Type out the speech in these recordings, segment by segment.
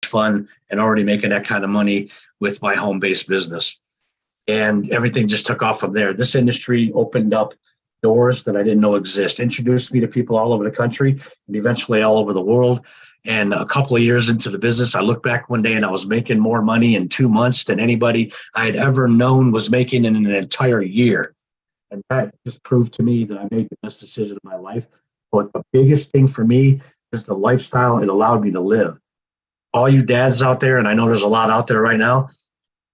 fun and already making that kind of money with my home-based business. And everything just took off from there. This industry opened up doors that I didn't know exist, introduced me to people all over the country and eventually all over the world. And a couple of years into the business, I looked back one day and I was making more money in 2 months than anybody I had ever known was making in an entire year. And that just proved to me that I made the best decision of my life. But the biggest thing for me is the lifestyle it allowed me to live. All you dads out there, and I know there's a lot out there right now,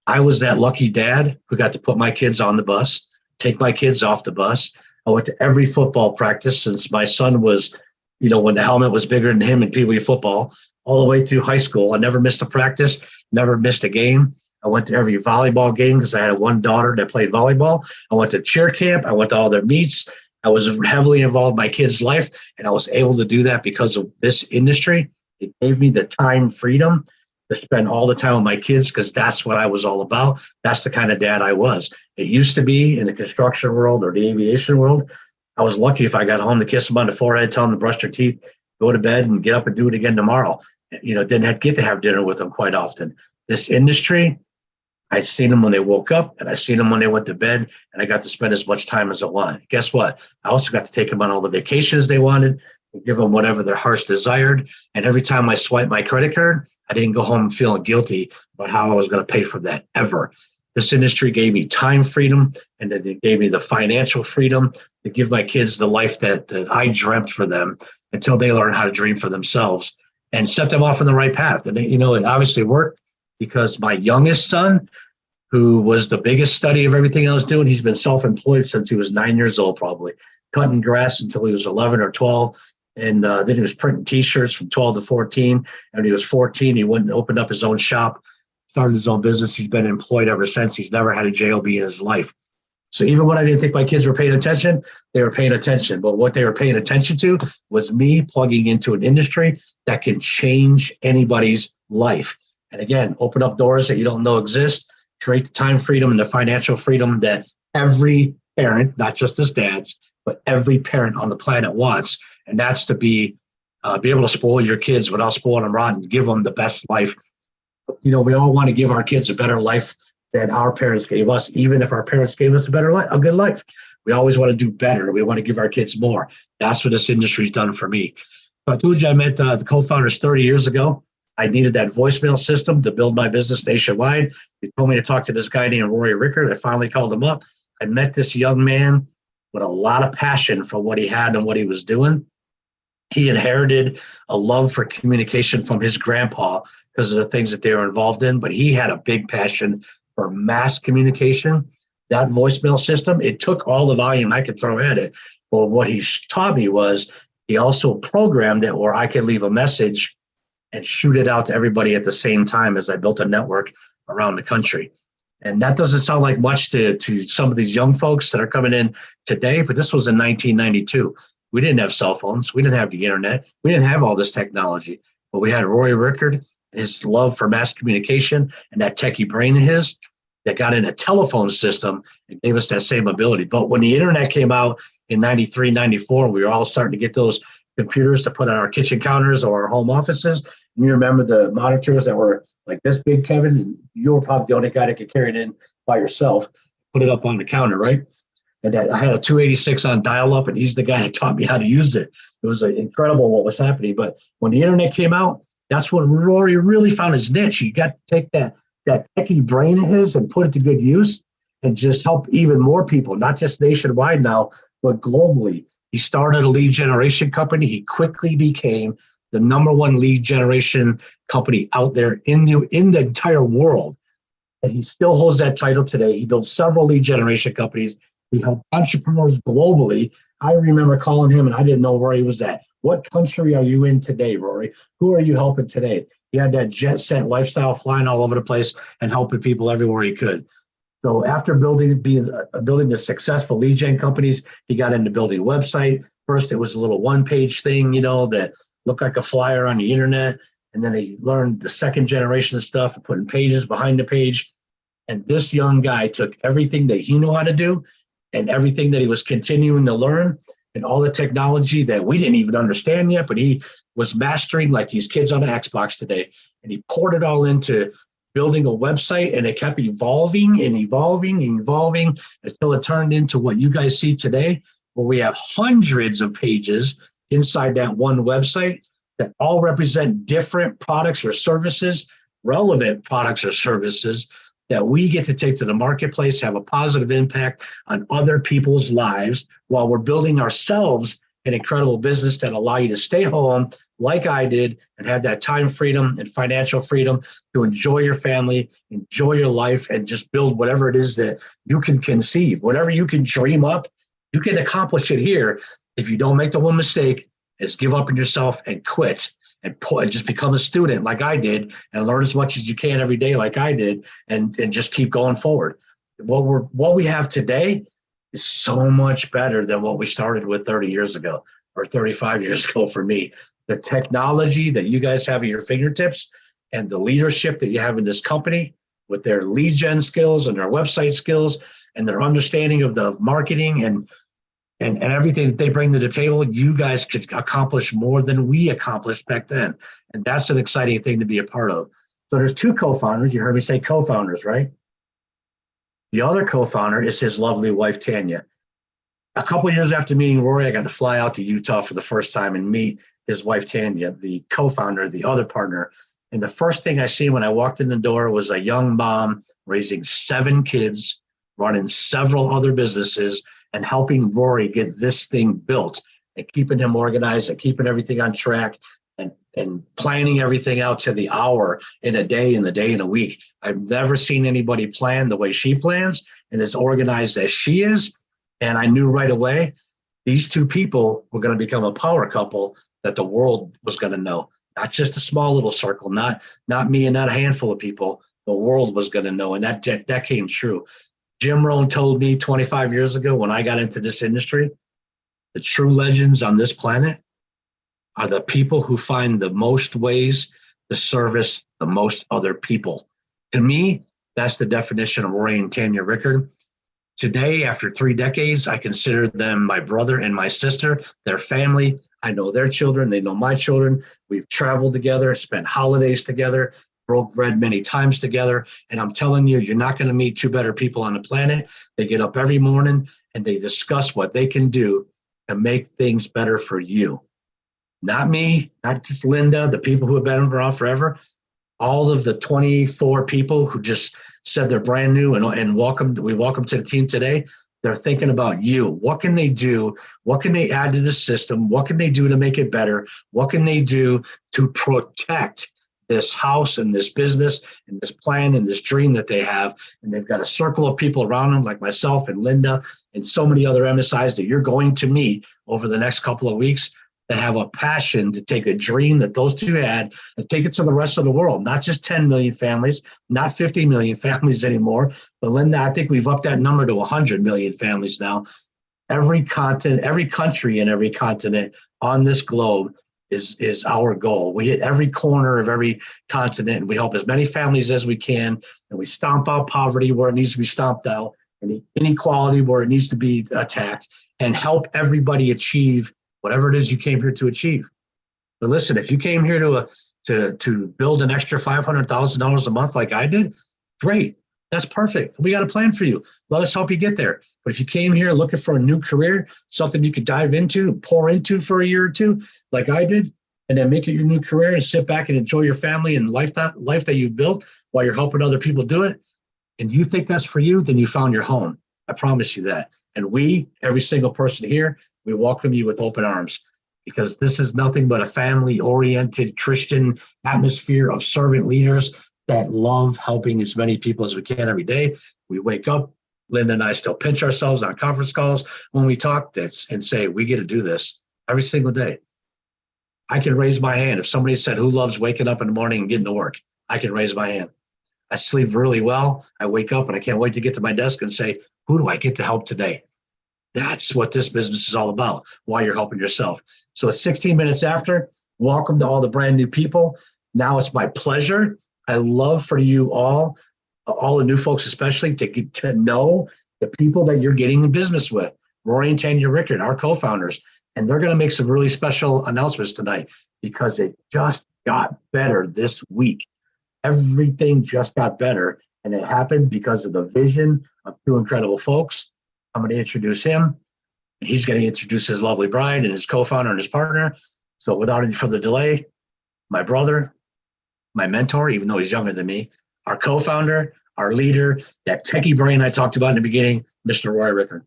I was that lucky dad who got to put my kids on the bus, take my kids off the bus. I went to every football practice since my son was, when the helmet was bigger than him in Pee Wee football, all the way through high school. I never missed a practice, never missed a game. I went to every volleyball game because I had one daughter that played volleyball. I went to cheer camp. I went to all their meets. I was heavily involved in my kids' life, and I was able to do that because of this industry. It gave me the time freedom to spend all the time with my kids because that's what I was all about. That's the kind of dad I was. It used to be in the construction world or the aviation world. I was lucky if I got home to kiss them on the forehead, tell them to brush their teeth, go to bed, and get up and do it again tomorrow. Didn't get to have dinner with them quite often. This industry, I seen them when they woke up, and I seen them when they went to bed, and I got to spend as much time as I wanted. Guess what? I also got to take them on all the vacations they wanted, and give them whatever their hearts desired. And every time I swiped my credit card, I didn't go home feeling guilty about how I was going to pay for that ever. This industry gave me time freedom, and then it gave me the financial freedom to give my kids the life that I dreamt for them until they learn how to dream for themselves and set them off on the right path. And, it obviously worked because my youngest son, who was the biggest study of everything I was doing, he's been self-employed since he was 9 years old, probably cutting grass until he was 11 or 12. And then he was printing T-shirts from 12 to 14. And when he was 14, he went and opened up his own shop, started his own business. He's been employed ever since. He's never had a JOB in his life. So even when I didn't think my kids were paying attention, they were paying attention. But what they were paying attention to was me plugging into an industry that can change anybody's life. And again, open up doors that you don't know exist, create the time freedom and the financial freedom that every parent, not just as dads, but every parent on the planet wants. And that's to be able to spoil your kids without spoiling them rotten, give them the best life. We all want to give our kids a better life than our parents gave us, even if our parents gave us a better life, a good life. We always want to do better. We want to give our kids more. That's what this industry's done for me. So I told you I met the co-founders 30 years ago. I needed that voicemail system to build my business nationwide. They told me to talk to this guy named Rory Rickard. I finally called him up. I met this young man with a lot of passion for what he had and what he was doing. He inherited a love for communication from his grandpa because of the things that they were involved in, but he had a big passion for mass communication. That voicemail system, it took all the volume I could throw at it. But what he taught me was he also programmed it where I could leave a message and shoot it out to everybody at the same time as I built a network around the country. And that doesn't sound like much to some of these young folks that are coming in today, but this was in 1992. We didn't have cell phones. We didn't have the internet. We didn't have all this technology, but we had Rory Rickard, his love for mass communication and that techie brain of his that got in a telephone system and gave us that same ability. But when the internet came out in 93, 94, we were all starting to get those computers to put on our kitchen counters or our home offices. And you remember the monitors that were like this big, Kevin? You were probably the only guy that could carry it in by yourself, put it up on the counter, right? And that I had a 286 on dial-up, and he's the guy that taught me how to use it. It was incredible what was happening. But when the internet came out, that's when Rory really found his niche. He got to take that techie brain of his and put it to good use and just help even more people, not just nationwide now, but globally. He started a lead generation company. He quickly became the #1 lead generation company out there in the entire world. And he still holds that title today. He built several lead generation companies. He helped entrepreneurs globally. I remember calling him and I didn't know where he was at. What country are you in today, Rory? Who are you helping today? He had that jet set lifestyle, flying all over the place and helping people everywhere he could. So after building the successful lead gen companies, he got into building a website. First, it was a little one-page thing, that looked like a flyer on the internet. And then he learned the second generation of stuff, putting pages behind the page. And this young guy took everything that he knew how to do and everything that he was continuing to learn and all the technology that we didn't even understand yet, but he was mastering like these kids on the Xbox today. And he poured it all into building a website, and it kept evolving and evolving and evolving until it turned into what you guys see today, where we have hundreds of pages inside that one website that all represent different products or services, relevant products or services that we get to take to the marketplace, have a positive impact on other people's lives while we're building ourselves an incredible business that allow you to stay home like I did and have that time freedom and financial freedom to enjoy your family, enjoy your life, and just build whatever it is that you can conceive. Whatever you can dream up, you can accomplish it here if you don't make the one mistake is give up on yourself and quit and just become a student like I did and learn as much as you can every day like I did and just keep going forward. What we have today is so much better than what we started with 30 years ago or 35 years ago for me. The technology that you guys have at your fingertips and the leadership that you have in this company with their lead gen skills and their website skills and their understanding of the marketing and everything that they bring to the table, you guys could accomplish more than we accomplished back then. And that's an exciting thing to be a part of. So there's two co-founders. You heard me say co-founders, right? The other co-founder is his lovely wife, Tanya. A couple of years after meeting Rory, I got to fly out to Utah for the first time and meet his wife, Tanya, the co-founder, the other partner. And the first thing I see when I walked in the door was a young mom raising 7 kids, running several other businesses, and helping Rory get this thing built and keeping him organized and keeping everything on track and planning everything out to the hour in a day, in the day, in a week. I've never seen anybody plan the way she plans and as organized as she is. And I knew right away, these two people were going to become a power couple that the world was going to know. Not just a small little circle, not me and not a handful of people. The world was going to know, and that came true. Jim Rohn told me 25 years ago when I got into this industry, the true legends on this planet are the people who find the most ways to service the most other people. To me, that's the definition of Rory and Tanya Rickard. Today, after 3 decades, I consider them my brother and my sister, their family. I know their children. They know my children. We've traveled together, spent holidays together, broke bread many times together. And I'm telling you, you're not going to meet 2 better people on the planet. They get up every morning and they discuss what they can do to make things better for you. Not me, not just Linda, the people who have been around forever. All of the 24 people who just said they're brand new and we welcome to the team today. They're thinking about you. What can they do? What can they add to the system? What can they do to make it better? What can they do to protect this house and this business and this plan and this dream that they have? And they've got a circle of people around them like myself and Linda and so many other MSIs that you're going to meet over the next couple of weeks that have a passion to take a dream that those two had and take it to the rest of the world, not just 10 million families, not 50 million families anymore. But Linda, I think we've upped that number to 100 million families now. Every continent, every country and every continent on this globe is our goal. We hit every corner of every continent and we help as many families as we can. And we stomp out poverty where it needs to be stomped out and inequality where it needs to be attacked and help everybody achieve whatever it is you came here to achieve. But listen, if you came here to build an extra $500,000 a month like I did, great. That's perfect. We got a plan for you. Let us help you get there. But if you came here looking for a new career, something you could dive into, pour into for a year or two, like I did, and then make it your new career and sit back and enjoy your family and life that you've built while you're helping other people do it, and you think that's for you, then you found your home. I promise you that. And we, every single person here, we welcome you with open arms because this is nothing but a family-oriented Christian atmosphere of servant leaders that love helping as many people as we can every day. We wake up, Linda and I still pinch ourselves on conference calls when we talk and say, we get to do this every single day. I can raise my hand. If somebody said, who loves waking up in the morning and getting to work? I can raise my hand. I sleep really well. I wake up and I can't wait to get to my desk and say, who do I get to help today? That's what this business is all about, while you're helping yourself. So it's 16 minutes after. Welcome to all the brand new people. Now it's my pleasure. I love for you all the new folks especially, to get to know the people that you're getting in business with. Rory and Tanya Rickard, our co-founders, and they're going to make some really special announcements tonight because it just got better this week. Everything just got better, and it happened because of the vision of two incredible folks. I'm going to introduce him, and he's going to introduce his lovely bride and his co-founder and his partner. So without any further delay, my brother, my mentor, even though he's younger than me, our co-founder, our leader, that techie brain I talked about in the beginning, Mr. Roy Rickard.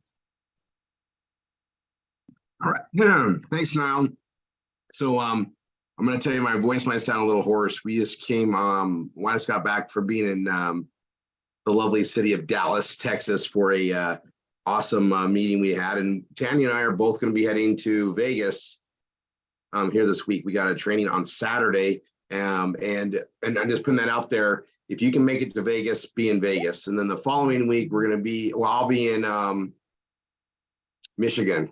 All right. Thanks, Niall. So I'm going to tell you, my voice might sound a little hoarse. We just came, I just got back from being in the lovely city of Dallas, Texas for a awesome meeting we had. And Tanya and I are both going to be heading to Vegas here this week. We got a training on Saturday. And I'm just putting that out there. If you can make it to Vegas, be in Vegas. And then the following week, we're going to be, well, I'll be in Michigan.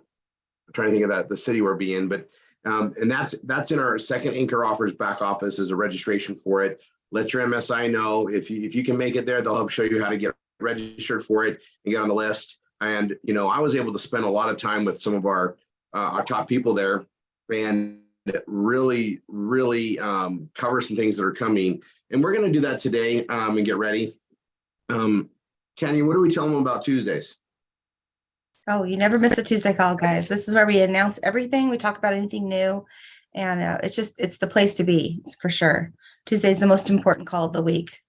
I'm trying to think of that, the city we're being, but and that's in our second Anchor Offers back office as a registration for it. Let your MSI know if you can make it there. They'll help show you how to get registered for it and get on the list. And I was able to spend a lot of time with some of our top people there, and really cover some things that are coming. And we're going to do that today and get ready. Tanya, what do we tell them about Tuesdays? Oh, you never miss a Tuesday call, guys. This is where we announce everything. We talk about anything new, and it's the place to be, for sure. Tuesday is the most important call of the week.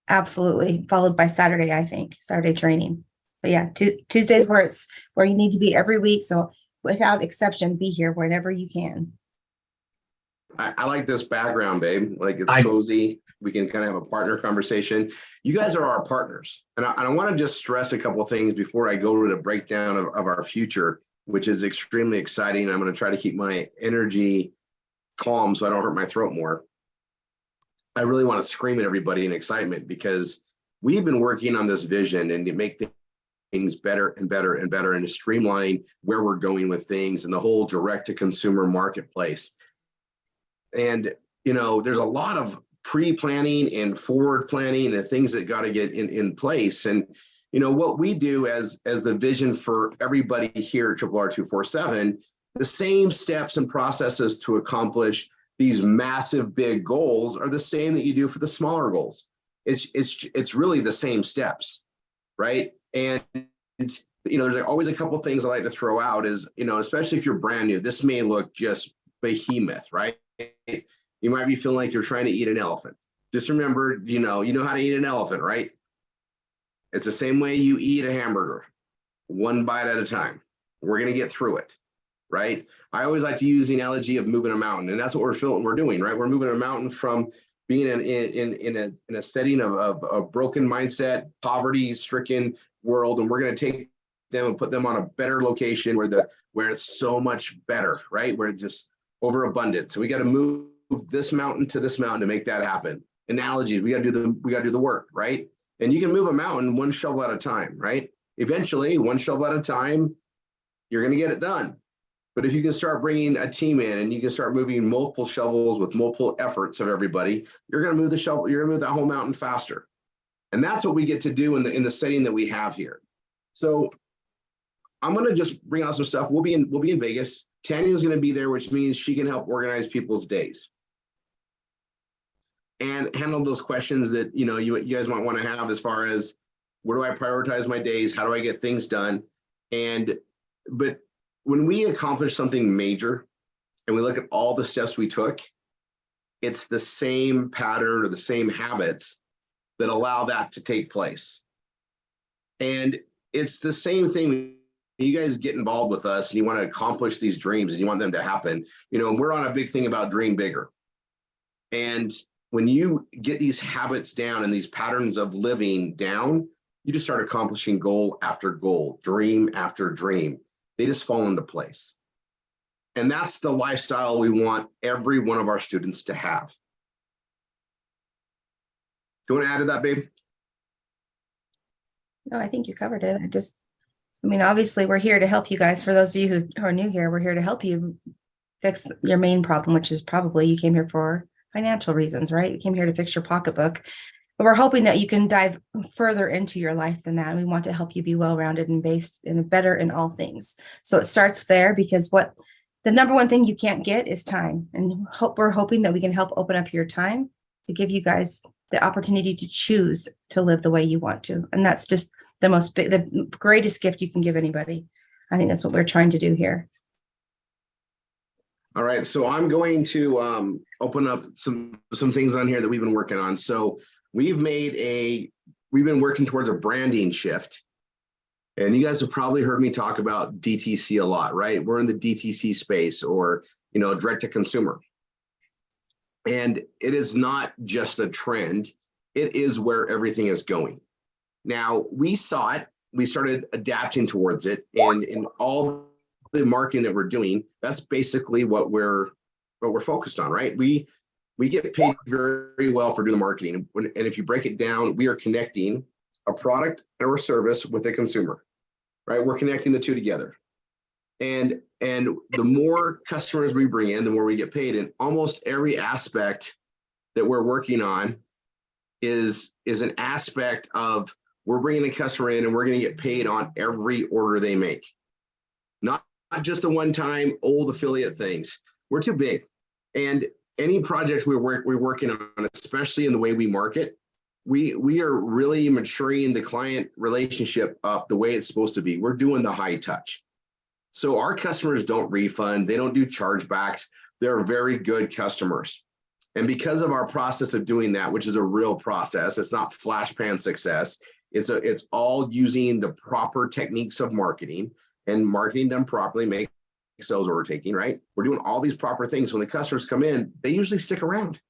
Absolutely. Followed by Saturday, I think, Saturday training. But yeah, Tuesdays where you need to be every week. So without exception, be here whenever you can. I like this background, babe. Like, it's cozy. We can kind of have a partner conversation. You guys are our partners. And I want to just stress a couple of things before I go to the breakdown of our future, which is extremely exciting. I'm going to try to keep my energy calm so I don't hurt my throat more. I really want to scream at everybody in excitement because we've been working on this vision and to make things better and better and better and to streamline where we're going with things and the whole direct-to-consumer marketplace. And, there's a lot of pre-planning and forward planning and things that got to get in place. And, what we do as the vision for everybody here at RRR247, the same steps and processes to accomplish these massive big goals are the same that you do for the smaller goals. It's really the same steps, right? And there's always a couple of things I like to throw out is, especially if you're brand new, this may look just behemoth, right? You might be feeling like you're trying to eat an elephant. Just remember, you know how to eat an elephant, right? It's the same way you eat a hamburger, one bite at a time. We're going to get through it, right? I always like to use the analogy of moving a mountain, and that's what we're doing, right? We're moving a mountain from being in a setting of a broken mindset, poverty-stricken world, and we're going to take them and put them on a better location where it's so much better, right? Where it's just overabundant. So we got to move this mountain to this mountain to make that happen. Analogies, we got to do the work, right? And you can move a mountain one shovel at a time, right? Eventually, one shovel at a time, you're going to get it done. But if you can start bringing a team in and you can start moving multiple shovels with multiple efforts of everybody, you're going to move the shovel, you're going to move that whole mountain faster. And that's what we get to do in the setting that we have here. So I'm going to just bring out some stuff. We'll be in Vegas. Tanya's going to be there, which means she can help organize people's days and handle those questions that you guys might want to have as far as where do I prioritize my days? How do I get things done? But when we accomplish something major and we look at all the steps we took, it's the same pattern or the same habits that allow that to take place. And it's the same thing. You guys get involved with us and you want to accomplish these dreams and you want them to happen, and we're on a big thing about dream bigger. And when you get these habits down and these patterns of living down, you just start accomplishing goal after goal, dream after dream. They just fall into place. And that's the lifestyle we want every one of our students to have. Do you want to add to that, babe? No, I think you covered it. Obviously we're here to help you guys. For those of you who are new here, we're here to help you fix your main problem, which is probably you came here for financial reasons, right? You came here to fix your pocketbook. But we're hoping that you can dive further into your life than that. And we want to help you be well-rounded and based and better in all things. So it starts there, because what the number one thing you can't get is time. And we're hoping that we can help open up your time to give you guys the opportunity to choose to live the way you want to. And that's just the greatest gift you can give anybody. I think that's what we're trying to do here. All right, so I'm going to open up some things on here that we've been working on. So we've been working towards a branding shift. And you guys have probably heard me talk about DTC a lot, right? We're in the DTC space, or, direct to consumer. And it is not just a trend. It is where everything is going. Now, we saw it, we started adapting towards it, and in all the marketing that we're doing, that's basically what we're focused on, right? We get paid very well for doing the marketing. And if you break it down, we are connecting a product or a service with a consumer, right? We're connecting the two together. And the more customers we bring in, the more we get paid. And almost every aspect that we're working on is an aspect of, we're bringing a customer in and we're going to get paid on every order they make. Not just the one-time old affiliate things. We're too big. And any projects we're working on, especially in the way we market, we are really maturing the client relationship up the way it's supposed to be. We're doing the high touch. So our customers don't refund, they don't do chargebacks. They're very good customers. And because of our process of doing that, which is a real process, it's not flash pan success. It's all using the proper techniques of marketing, and marketing done properly makes sales order taking, right? We're doing all these proper things. When the customers come in, they usually stick around,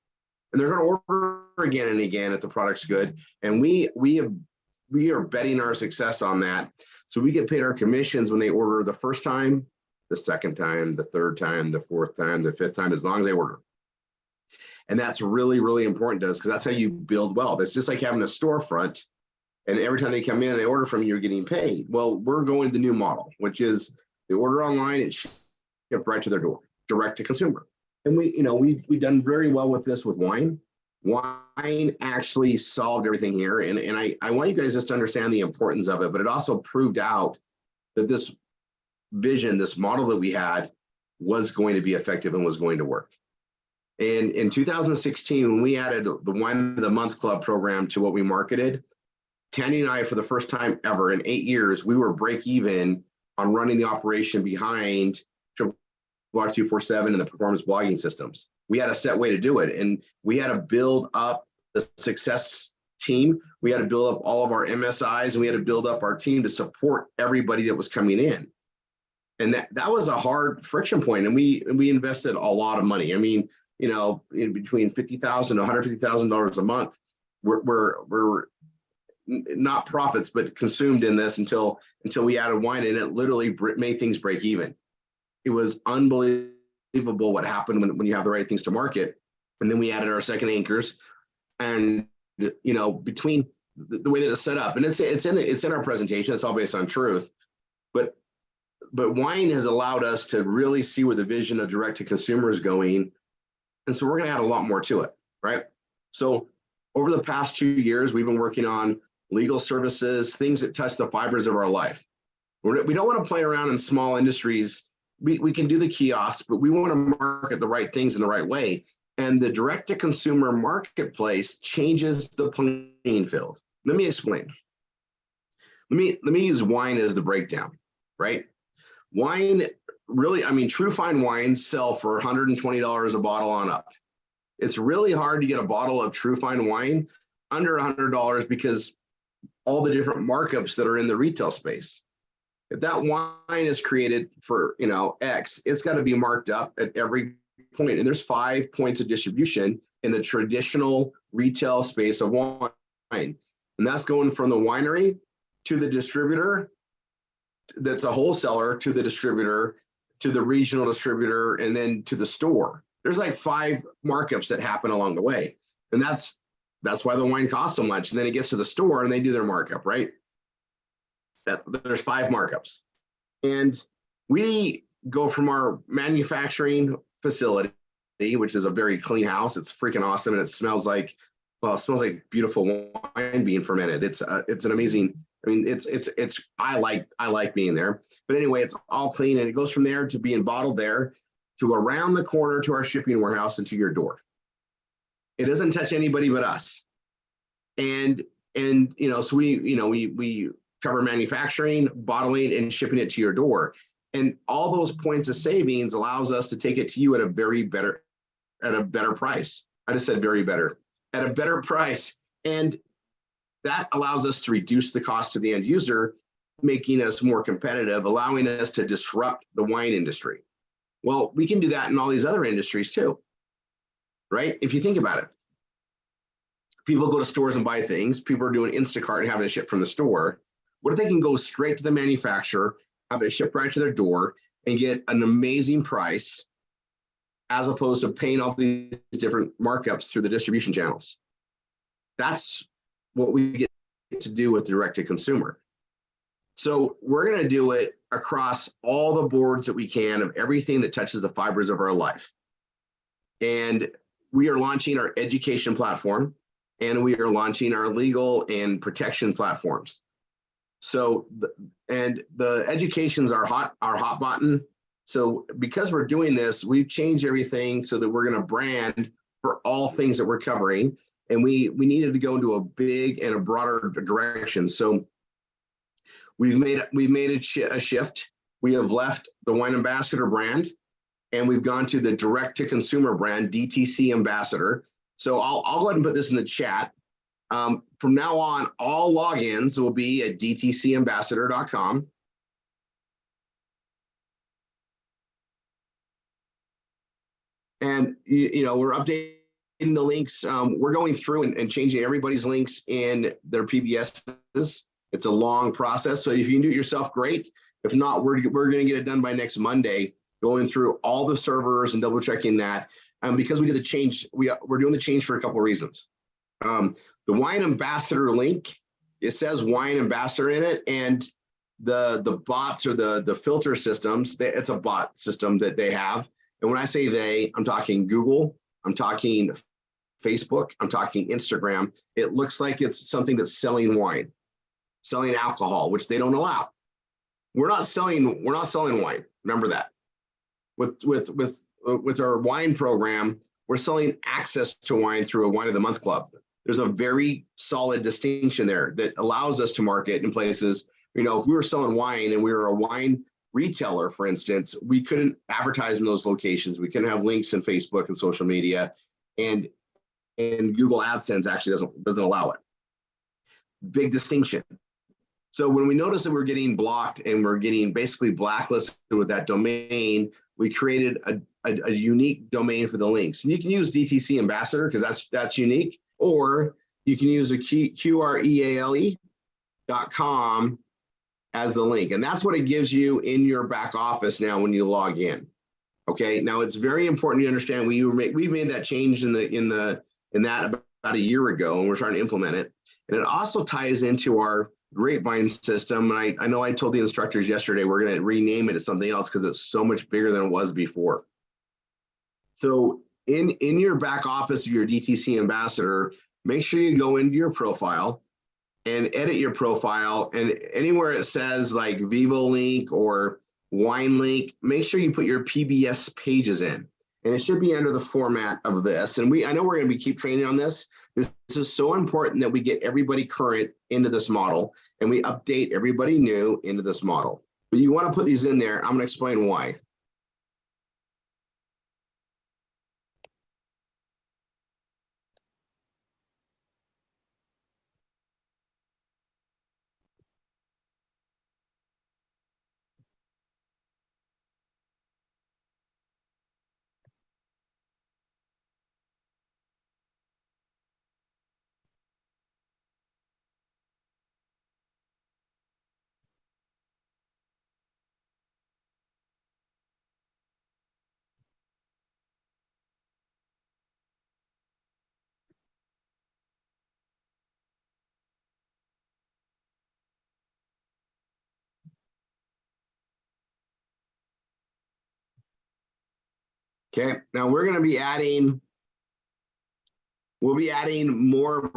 and they're going to order again and again if the product's good. And we are betting our success on that. So we get paid our commissions when they order the first time, the second time, the third time, the fourth time, the fifth time, as long as they order. And that's really, really important to us, because that's how you build wealth. It's just like having a storefront, and every time they come in and they order from you, you're getting paid. Well, we're going the new model, which is they order online, it's shipped right to their door, direct to consumer. And we've done very well with this with wine. Wine actually solved everything here. And I want you guys just to understand the importance of it, but it also proved out that this vision, this model that we had, was going to be effective and was going to work. And in 2016, when we added the Wine of the Month Club program to what we marketed, Tandy and I, for the first time ever in 8 years, we were break even on running the operation behind RRR247 and the performance blogging systems. We had a set way to do it, and we had to build up the success team. We had to build up all of our MSIs, and we had to build up our team to support everybody that was coming in. And that was a hard friction point, and we invested a lot of money. I mean, in between $50,000 to $150,000 a month, we're not profits, but consumed in this until we added wine, and it literally made things break even. It was unbelievable what happened when you have the right things to market. And then we added our second anchors, and between the way that it's set up, and it's in our presentation, it's all based on truth, but wine has allowed us to really see where the vision of direct to consumer is going. And so we're going to add a lot more to it, right? So over the past 2 years, we've been working on legal services, things that touch the fibers of our life. We don't want to play around in small industries. We can do the kiosks, but we want to market the right things in the right way. And the direct-to-consumer marketplace changes the playing field. Let me explain. Let me use wine as the breakdown, right? Wine, really, true fine wines sell for $120 a bottle on up. It's really hard to get a bottle of true fine wine under $100 because all the different markups that are in the retail space. If that wine is created for, X, it's got to be marked up at every point. And there's 5 points of distribution in the traditional retail space of wine. And that's going from the winery to the distributor, that's a wholesaler, to the distributor, to the regional distributor, and then to the store. There's like 5 markups that happen along the way. And that's why the wine costs so much. And then it gets to the store and they do their markup, right? There's 5 markups. And we go from our manufacturing facility, which is a very clean house. It's freaking awesome. And it smells like Well, it smells like beautiful wine being fermented. It's an amazing. I mean, I like being there. But anyway, it's all clean, and it goes from there to being bottled there to around the corner to our shipping warehouse and to your door. It doesn't touch anybody but us. And so we cover manufacturing, bottling, and shipping it to your door. And all those points of savings allows us to take it to you at a better price. I just said very better, at a better price. And that allows us to reduce the cost to the end user, making us more competitive, allowing us to disrupt the wine industry. Well, we can do that in all these other industries too, right? If you think about it, people go to stores and buy things. People are doing Instacart and having it shipped from the store. What if they can go straight to the manufacturer, have it shipped right to their door, and get an amazing price, as opposed to paying all these different markups through the distribution channels? That's what we get to do with direct to consumer. So we're going to do it across all the boards that we can of everything that touches the fibers of our life. And we are launching our education platform, and we are launching our legal and protection platforms. So the education's our hot button. So because we're doing this, we've changed everything so that we're going to brand for all things that we're covering. And we needed to go into a big and a broader direction. So we've made a shift. We have left the Wine Ambassador brand, and we've gone to the direct to consumer brand, DTC Ambassador. So I'll go ahead and put this in the chat. From now on, all logins will be at dtcambassador.com. And we're updating the links. We're going through and changing everybody's links in their PBSs. It's a long process. So if you can do it yourself, great. If not, we're going to get it done by next Monday, going through all the servers and double checking that. Because we did the change, we're doing the change for a couple of reasons. The Wine Ambassador link, it says Wine Ambassador in it, and the bots or the filter systems, it's a bot system that they have. And when I say they, I'm talking Google, I'm talking Facebook, I'm talking Instagram. It looks like it's something that's selling wine, selling alcohol, which they don't allow. We're not selling wine. Remember that. With our wine program, we're selling access to wine through a Wine of the Month Club. There's a very solid distinction there that allows us to market in places. If we were selling wine and we were a wine retailer, for instance, we couldn't advertise in those locations. We couldn't have links in Facebook and social media, and Google AdSense actually doesn't allow it. Big distinction. So when we noticed that we're getting blocked and we're getting basically blacklisted with that domain, we created a unique domain for the links. And you can use DTC Ambassador because that's unique, or you can use a QREALE.com as the link. And that's what it gives you in your back office now when you log in. Okay. Now it's very important to understand we made that change in that about a year ago, and we're trying to implement it. And it also ties into our Grapevine system. And I know I told the instructors yesterday, we're going to rename it as something else because it's so much bigger than it was before. So in your back office of your DTC Ambassador, make sure you go into your profile and edit your profile, and anywhere it says like Vivo link or wine link, make sure you put your PBS pages in, and it should be under the format of this. And I know we're going to keep training on this. This is so important that we get everybody current into this model, and we update everybody new into this model. But you want to put these in there. I'm going to explain why. Okay, now we're going to be adding We'll be adding more of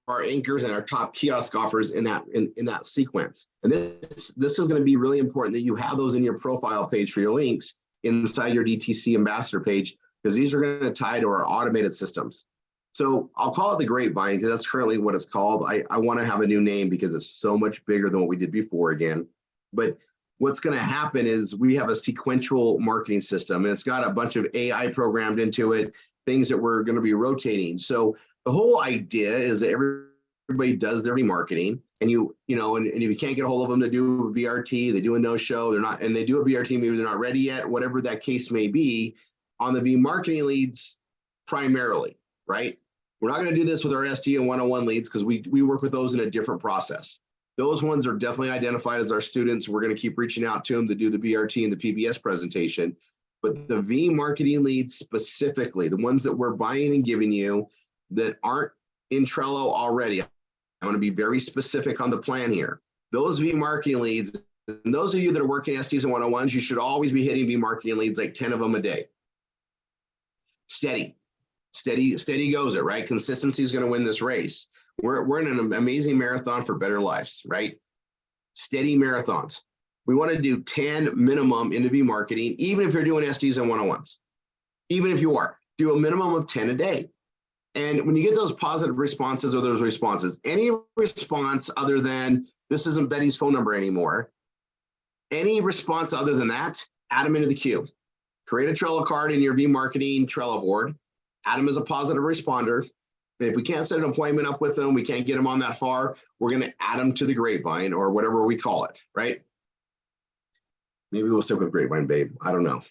our anchors and our top kiosk offers in that sequence. And this is going to be really important that you have those in your profile page for your links inside your DTC ambassador page, because these are going to tie to our automated systems. So I'll call it the Grapevine because that's currently what it's called. I want to have a new name because it's so much bigger than what we did before again. But what's going to happen is we have a sequential marketing system, and it's got a bunch of AI programmed into it, things that we're going to be rotating. So the whole idea is that everybody does their remarketing, and and if you can't get a hold of them to do a VRT, they do a no-show, and they do a VRT, maybe they're not ready yet, whatever that case may be, on the V-marketing leads primarily, right? We're not going to do this with our ST and 101 leads because we work with those in a different process. Those ones are definitely identified as our students. We're going to keep reaching out to them to do the BRT and the PBS presentation. But the V marketing leads specifically, the ones that we're buying and giving you that aren't in Trello already, I'm going to be very specific on the plan here. Those V marketing leads, and those of you that are working STs and 101s, you should always be hitting V marketing leads, like 10 of them a day. Steady goes it, right? Consistency is going to win this race. We're in an amazing marathon for better lives, right? Steady marathons. We want to do 10 minimum into V marketing, even if you're doing SDs and 101s. Even if you are, do a minimum of 10 a day. And when you get those positive responses or those responses, any response other than this isn't Betty's phone number anymore, any response other than that, add them into the queue. Create a Trello card in your V marketing Trello board. Add them as a positive responder. And if we can't set an appointment up with them, we can't get them on that far, we're going to add them to the Grapevine or whatever we call it, right? Maybe we'll stick with Grapevine, babe. I don't know.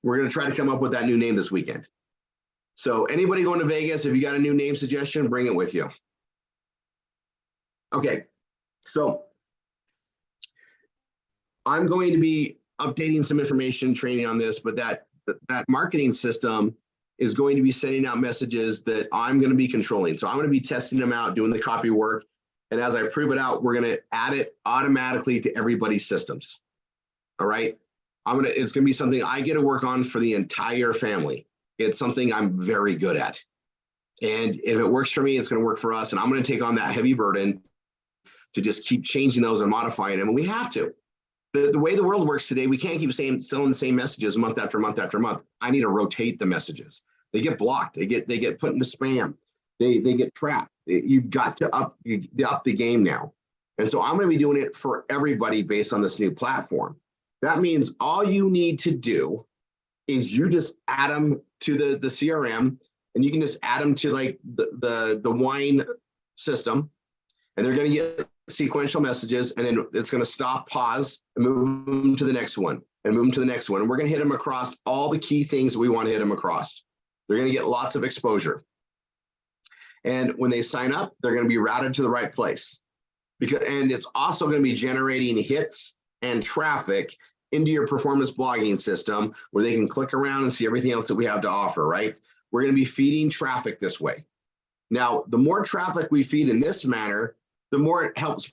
We're going to try to come up with that new name this weekend. So anybody going to Vegas, if you got a new name suggestion, bring it with you. Okay, so I'm going to be updating some information, training on this, but that marketing system is going to be sending out messages that I'm going to be controlling. So I'm going to be testing them out, doing the copy work. And as I prove it out, we're going to add it automatically to everybody's systems. All right. It's going to be something I get to work on for the entire family. It's something I'm very good at. And if it works for me, it's going to work for us. And I'm going to take on that heavy burden to just keep changing those and modifying them. And we have to. The way the world works today, we can't keep selling the same messages month after month after month. I need to rotate the messages. They get blocked. They get put into spam. They get trapped. You've got to up the game now. And so I'm going to be doing it for everybody based on this new platform. That means all you need to do is you just add them to the CRM, and you can just add them to like the wine system, and they're going to get sequential messages, and then it's going to stop, pause, and move them to the next one, and move them to the next one. And we're going to hit them across all the key things we want to hit them across. They're going to get lots of exposure. And when they sign up, they're going to be routed to the right place. And it's also going to be generating hits and traffic into your performance blogging system where they can click around and see everything else that we have to offer, right? We're going to be feeding traffic this way. Now, the more traffic we feed in this manner, the more it helps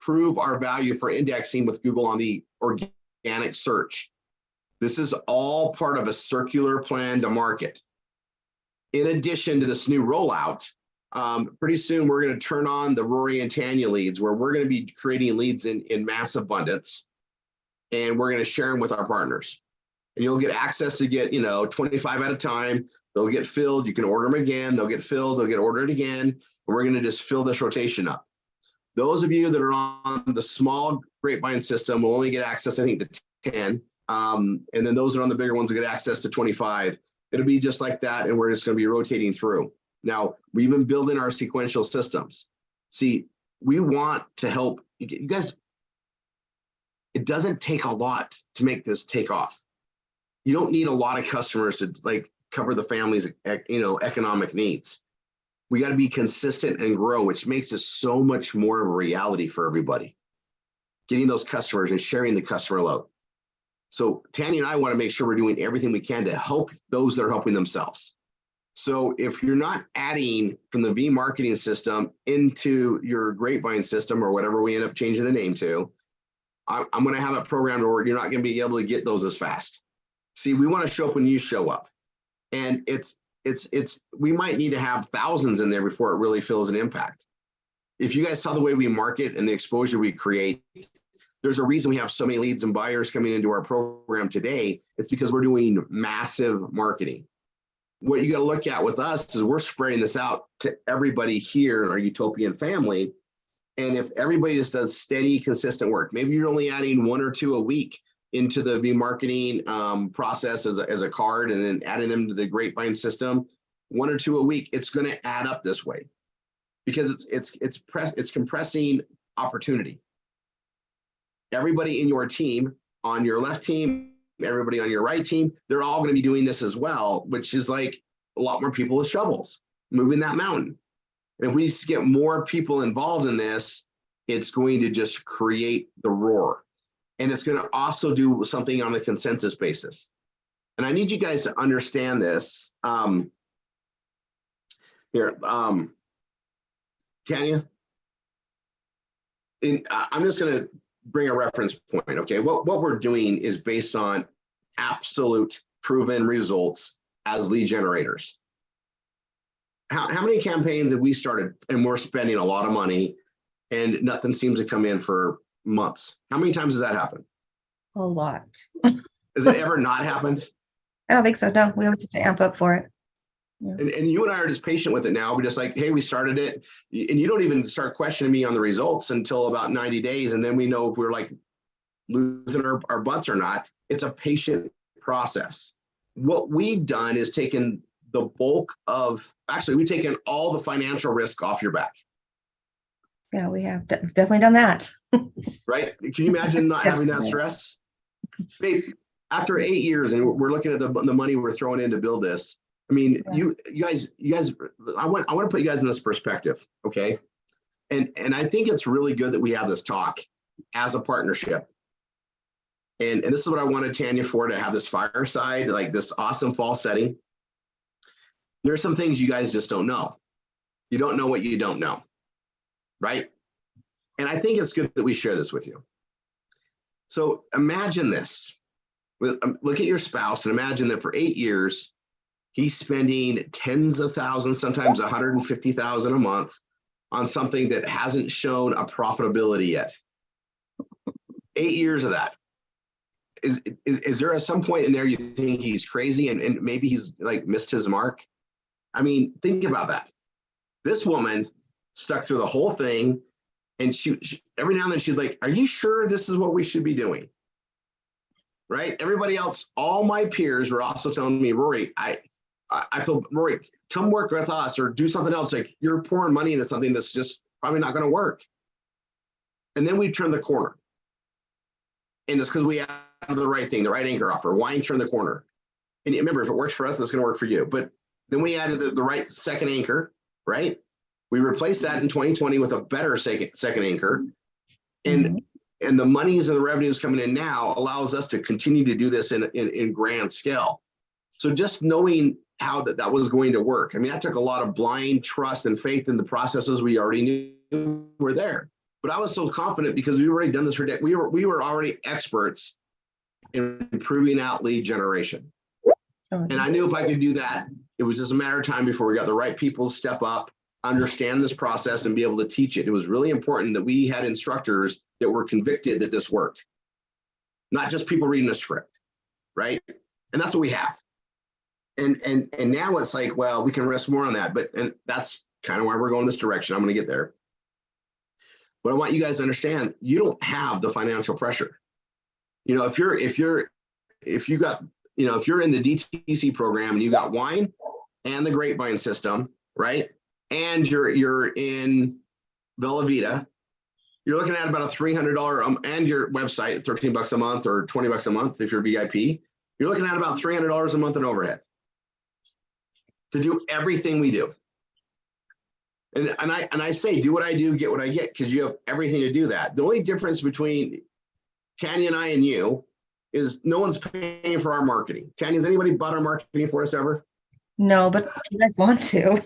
prove our value for indexing with Google on the organic search. This is all part of a circular plan to market. In addition to this new rollout, pretty soon we're going to turn on the Rory and Tanya leads, where we're going to be creating leads in mass abundance, and we're going to share them with our partners. And you'll get access to get 25 at a time. They'll get filled. You can order them again. They'll get filled. They'll get ordered again. And we're going to just fill this rotation up. Those of you that are on the small Grapevine system will only get access, I think, to 10. And then those that are on the bigger ones will get access to 25. It'll be just like that, and we're just going to be rotating through. Now, we've been building our sequential systems. See, we want to help you guys. It doesn't take a lot to make this take off. You don't need a lot of customers to cover the family's economic needs. We got to be consistent and grow, which makes it so much more of a reality for everybody. Getting those customers and sharing the customer load. So Tanya and I want to make sure we're doing everything we can to help those that are helping themselves. So if you're not adding from the V marketing system into your Grapevine system or whatever we end up changing the name to, I'm going to have a program where you're not going to be able to get those as fast. See, we want to show up when you show up. And it's we might need to have thousands in there before it really feels an impact. If you guys saw the way we market and the exposure we create, there's a reason we have so many leads and buyers coming into our program today. It's because we're doing massive marketing. What you got to look at with us is we're spreading this out to everybody here in our utopian family. And if everybody just does steady, consistent work, maybe you're only adding 1 or 2 a week into the marketing process as a card, and then adding them to the grapevine system, 1 or 2 a week, it's going to add up this way, because it's compressing opportunity. Everybody in your team, on your left team, everybody on your right team, they're all going to be doing this as well, which is like a lot more people with shovels moving that mountain. And if we just get more people involved in this, it's going to just create the roar. And it's going to also do something on a consensus basis. And I need you guys to understand this. Tanya, I'm just going to bring a reference point, okay? What we're doing is based on absolute proven results as lead generators. How many campaigns have we started and we're spending a lot of money and nothing seems to come in for months? How many times has that happened? A lot. Has it ever not happened? I don't think so. No, we always have to amp up for it. Yeah. And you and I are just patient with it now. We're just like, hey, we started it. And you don't even start questioning me on the results until about 90 days. And then we know if we're like losing our butts or not. It's a patient process. What we've done is taken the bulk of, actually, we've taken all the financial risk off your back. Yeah, we have definitely done that. Right? Can you imagine not having that stress? Babe, after 8 years, and we're looking at the money we're throwing in to build this. I mean, you guys, I want to put you guys in this perspective, okay? And I think it's really good that we have this talk as a partnership. And this is what I wanted Tanya for, to have this fireside, like this awesome fall setting. There's some things you guys just don't know. You don't know what you don't know, right? And I think it's good that we share this with you. So imagine this. Look at your spouse and imagine that for 8 years, he's spending tens of thousands, sometimes 150,000 a month on something that hasn't shown a profitability yet. 8 years of that. Is there at some point in there you think he's crazy and maybe he's like missed his mark? I mean, think about that. This woman stuck through the whole thing, and she every now and then she'd like, are you sure this is what we should be doing? Right? Everybody else, all my peers were also telling me, Rory, I feel, Rory, come work with us or do something else. Like, you're pouring money into something that's just probably not going to work. And then we turned the corner. And it's because we have the right thing, the right anchor offer. Why turn the corner? And remember, if it works for us, it's going to work for you. But then we added the right second anchor, right? We replaced that in 2020 with a better second anchor. And the monies and the revenues coming in now allows us to continue to do this in grand scale. So just knowing how that was going to work. I mean, that took a lot of blind trust and faith in the processes we already knew were there. But I was so confident because we've already done this for decades. We were already experts in improving out lead generation. And I knew if I could do that, it was just a matter of time before we got the right people to step up, understand this process, and be able to teach it. It was really important that we had instructors that were convicted that this worked, not just people reading a script, right? And that's what we have. And now it's like, well, we can rest more on that, and that's kind of why we're going this direction. I'm going to get there. But I want you guys to understand, you don't have the financial pressure. You know, if you're in the DTC program and you got wine and the grapevine system, right? And you're in Bella Vita, you're looking at about a $300 and your website, $13 a month or $20 a month if you're VIP, you're looking at about $300 a month in overhead to do everything we do. And I say, do what I do, get what I get, because you have everything to do that. The only difference between Tanya and I and you is no one's paying for our marketing. Tanya, has anybody bought our marketing for us ever? No, but if you guys want to,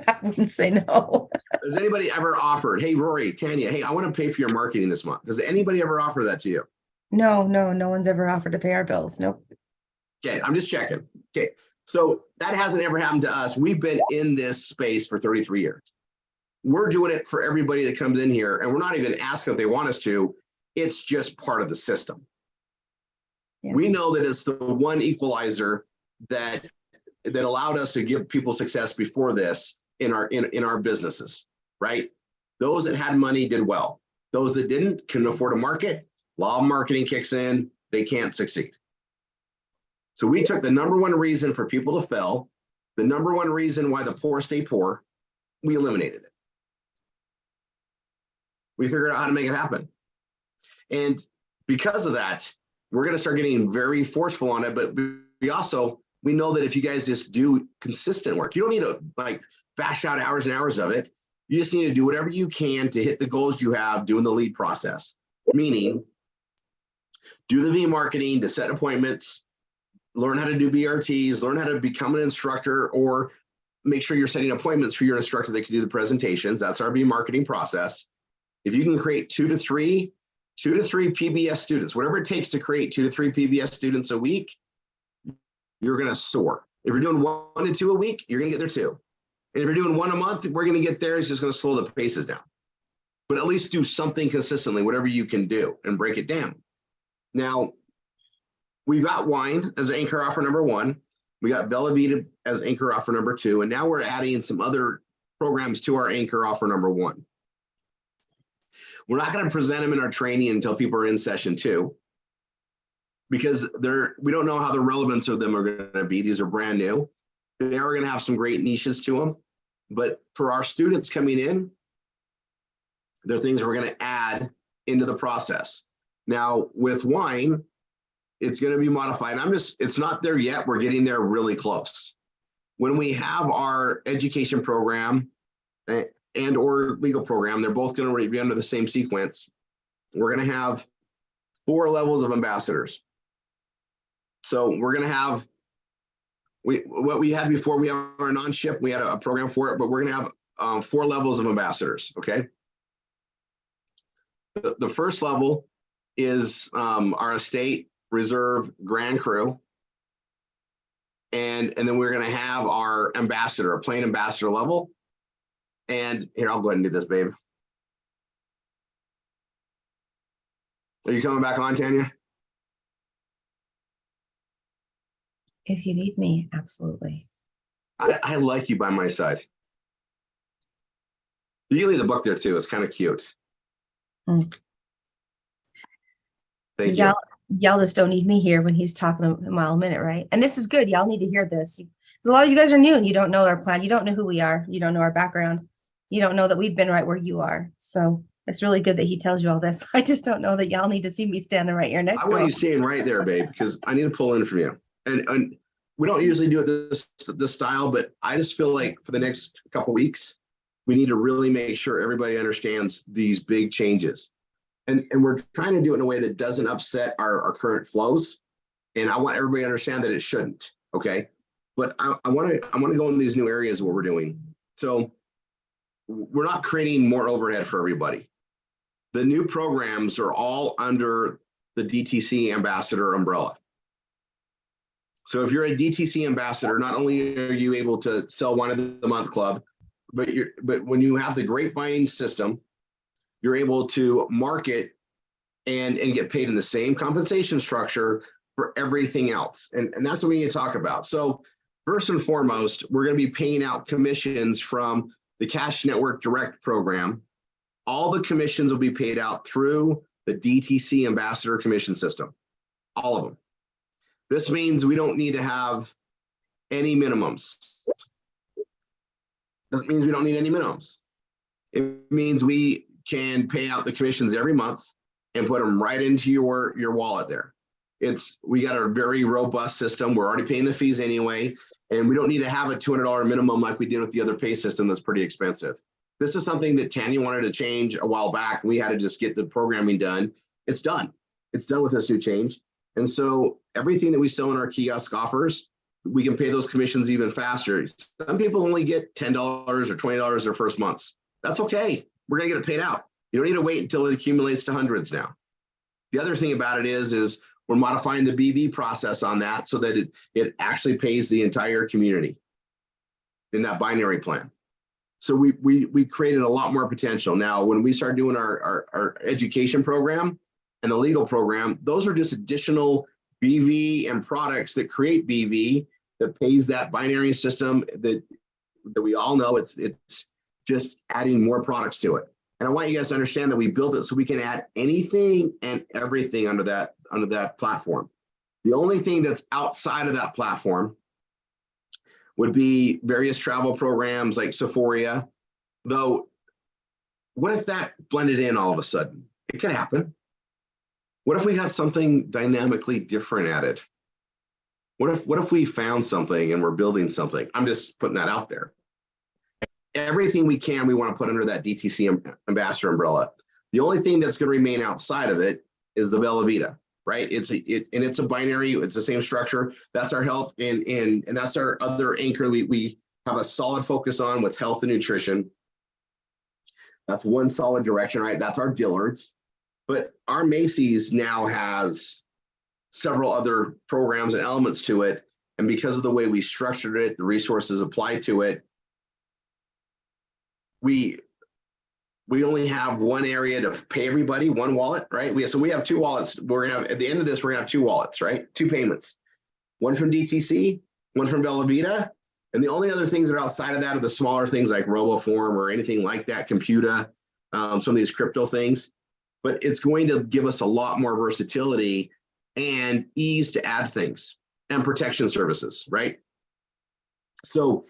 I wouldn't say no. Has anybody ever offered, hey, Rory, Tanya, hey, I want to pay for your marketing this month? Does anybody ever offer that to you? No one's ever offered to pay our bills. Nope. Okay, I'm just checking. Okay, So that hasn't ever happened to us. We've been in this space for 33 years. We're doing it for everybody that comes in here, and we're not even asking if they want us to. It's just part of the system. Yeah. We know that it's the one equalizer that allowed us to give people success before this in our businesses, right? Those that had money did well. Those that didn't couldn't afford a market. Law of marketing kicks in, they can't succeed. So we took the number one reason for people to fail, the number one reason why the poor stay poor, we eliminated it. We figured out how to make it happen. And because of that, we're going to start getting very forceful on it. But we know that if you guys just do consistent work, you don't need to like bash out hours and hours of it. You just need to do whatever you can to hit the goals you have doing the lead process, meaning do the V marketing to set appointments, learn how to do BRTs, learn how to become an instructor, or make sure you're setting appointments for your instructor that can do the presentations. That's our V marketing process. If you can create two to three PBS students, whatever it takes to create 2 to 3 PBS students a week, you're going to soar. If you're doing 1 to 2 a week, you're going to get there too. And if you're doing 1 a month, we're going to get there. It's just going to slow the paces down. But at least do something consistently, whatever you can do, and break it down. Now, we've got wine as anchor offer number 1. We got Bella Vita as anchor offer number 2. And now we're adding some other programs to our anchor offer number 1. We're not going to present them in our training until people are in session 2, because we don't know how the relevance of them are going to be. These are brand new. They are going to have some great niches to them. But for our students coming in, they're things we're going to add into the process. Now, with wine, it's going to be modified. It's not there yet. We're getting there really close. When we have our education program and or legal program, they're both going to be under the same sequence. We're going to have 4 levels of ambassadors. So we're going to have what we had before. We have our non-ship. We had a program for it, but we're going to have 4 levels of ambassadors. Okay. The first level is our estate, reserve, grand crew. And then we're going to have our ambassador, a plain ambassador level. And here, I'll go ahead and do this, babe. Are you coming back on, Tanya? If you need me, absolutely. I like you by my side. You can leave the book there too. It's kind of cute. Thank you. Y'all just don't need me here when he's talking a mile a minute, right? And this is good. Y'all need to hear this. A lot of you guys are new and you don't know our plan. You don't know who we are. You don't know our background. You don't know that we've been right where you are. So it's really good that he tells you all this. I just don't know that y'all need to see me standing right here next to him. I want you staying right there, babe, because I need to pull in from you. And we don't usually do it this style, but I just feel like for the next couple of weeks, we need to really make sure everybody understands these big changes. And we're trying to do it in a way that doesn't upset our current flows. And I want everybody to understand that it shouldn't. Okay. But I want to go into these new areas of what we're doing. So we're not creating more overhead for everybody. The new programs are all under the DTC ambassador umbrella. So if you're a DTC ambassador, not only are you able to sell Wine of the Month Club, but when you have the grapevine system, you're able to market and get paid in the same compensation structure for everything else. And that's what we need to talk about. So first and foremost, we're going to be paying out commissions from the Cash Network Direct program. All the commissions will be paid out through the DTC Ambassador Commission System, all of them. This means we don't need to have any minimums. That means we don't need any minimums. It means we can pay out the commissions every month and put them right into your wallet there. We got a very robust system. We're already paying the fees anyway, and we don't need to have a $200 minimum like we did with the other pay system that's pretty expensive. This is something that Tanya wanted to change a while back. We had to just get the programming done. It's done. It's done with this new change. And so everything that we sell in our kiosk offers, we can pay those commissions even faster. Some people only get $10 or $20 their first months. That's okay. We're going to get it paid out. You don't need to wait until it accumulates to hundreds now. The other thing about it is We're modifying the BV process on that so that it actually pays the entire community in that binary plan. So we created a lot more potential. Now, when we start doing our education program and the legal program, those are just additional BV and products that create BV that pays that binary system that we all know. It's just adding more products to it. And I want you guys to understand that we built it so we can add anything and everything under that platform. The only thing that's outside of that platform would be various travel programs like Sephora. Though, what if that blended in all of a sudden? It could happen. What if we got something dynamically different added? What if we found something and we're building something? I'm just putting that out there. Everything we can, we want to put under that DTC ambassador umbrella. The only thing that's going to remain outside of it is the Bella Vita, right? It's a binary. It's the same structure. That's our health, and that's our other anchor. We have a solid focus on with health and nutrition. That's one solid direction, right? That's our Dillard's. But our Macy's now has several other programs and elements to it, and because of the way we structured it, the resources applied to it, we only have one area to pay everybody, one wallet, right? So we have two wallets. We're gonna have, at the end of this, we're gonna have two wallets, right? Two payments, one from DTC, one from Bella Vita. And the only other things that are outside of that are the smaller things like RoboForm or anything like that, Computa, some of these crypto things. But it's going to give us a lot more versatility and ease to add things and protection services, right? So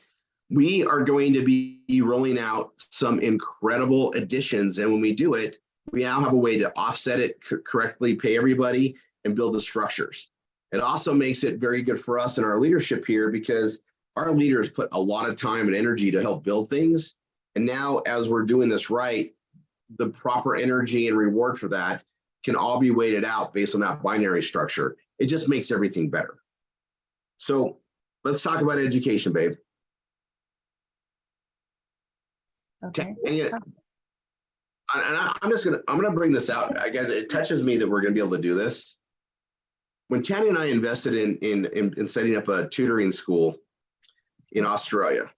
we are going to be rolling out some incredible additions. And when we do it, we now have a way to offset it correctly, pay everybody, and build the structures. It also makes it very good for us and our leadership here because our leaders put a lot of time and energy to help build things. And now as we're doing this right, the proper energy and reward for that can all be weighted out based on that binary structure. It just makes everything better. So let's talk about education, babe. Okay. I'm gonna bring this out. I guess it touches me that we're gonna be able to do this. When Tanya and I invested in setting up a tutoring school in Australia,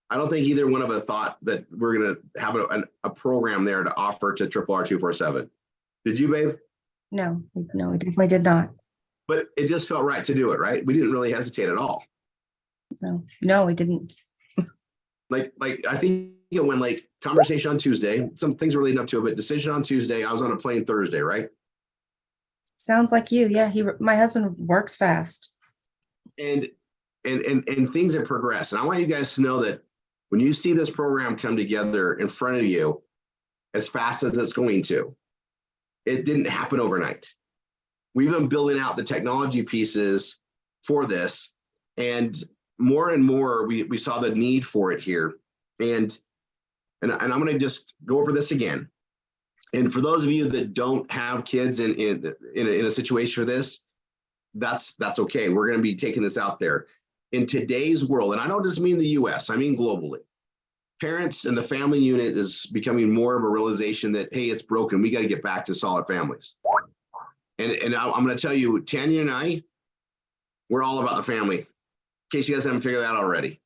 I don't think either one of us thought that we're gonna have a program there to offer to RRR247. Did you, babe? No, we definitely did not. But it just felt right to do it, right? We didn't really hesitate at all. No, we didn't. Like I think it went like conversation on Tuesday. Some things were leading up to it, but decision on Tuesday. I was on a plane Thursday, right? Sounds like you. Yeah, my husband works fast. And things have progressed. And I want you guys to know that when you see this program come together in front of you, as fast as it's going to, it didn't happen overnight. We've been building out the technology pieces for this, and more, we saw the need for it here. And I'm going to just go over this again. And for those of you that don't have kids in a situation for this, that's okay. We're going to be taking this out there. In today's world, and I don't just mean the US, I mean globally, parents and the family unit is becoming more of a realization that, hey, it's broken. We got to get back to solid families. And I'm going to tell you, Tanya and I, we're all about the family. In case you guys haven't figured that out already.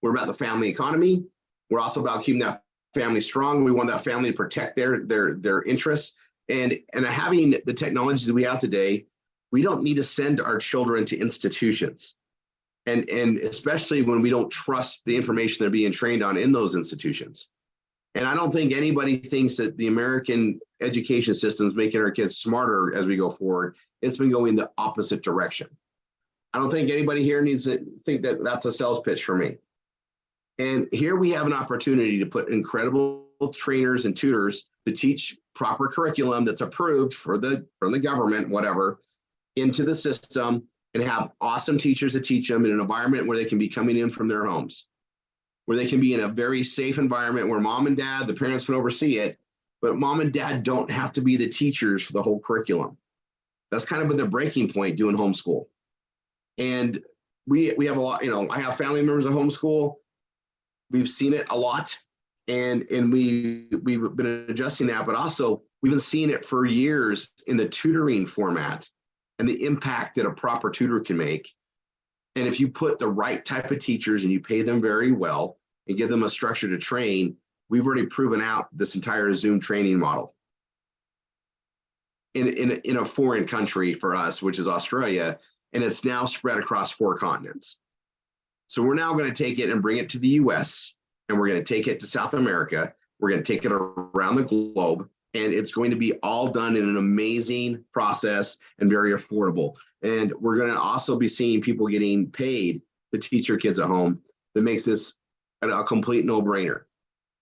We're about the family economy. We're also about keeping that family strong. We want that family to protect their interests. And having the technologies that we have today, we don't need to send our children to institutions. And especially when we don't trust the information they're being trained on in those institutions. And I don't think anybody thinks that the American education system is making our kids smarter as we go forward. It's been going the opposite direction. I don't think anybody here needs to think that that's a sales pitch for me. And here we have an opportunity to put incredible trainers and tutors to teach proper curriculum that's approved from the government, whatever, into the system, and have awesome teachers to teach them in an environment where they can be coming in from their homes, where they can be in a very safe environment where mom and dad, the parents can oversee it, but mom and dad don't have to be the teachers for the whole curriculum. That's kind of the breaking point doing homeschool. And we have a lot, I have family members that homeschool. We've seen it a lot, and we've been adjusting that, but also we've been seeing it for years in the tutoring format. and the impact that a proper tutor can make. And if you put the right type of teachers and you pay them very well and give them a structure to train, we've already proven out this entire Zoom training model in a foreign country for us, which is Australia, and it's now spread across 4 continents. So we're now going to take it and bring it to the US, and we're going to take it to South America. We're going to take it around the globe, and it's going to be all done in an amazing process and very affordable. And we're going to also be seeing people getting paid to teach your kids at home. That makes this a complete no-brainer.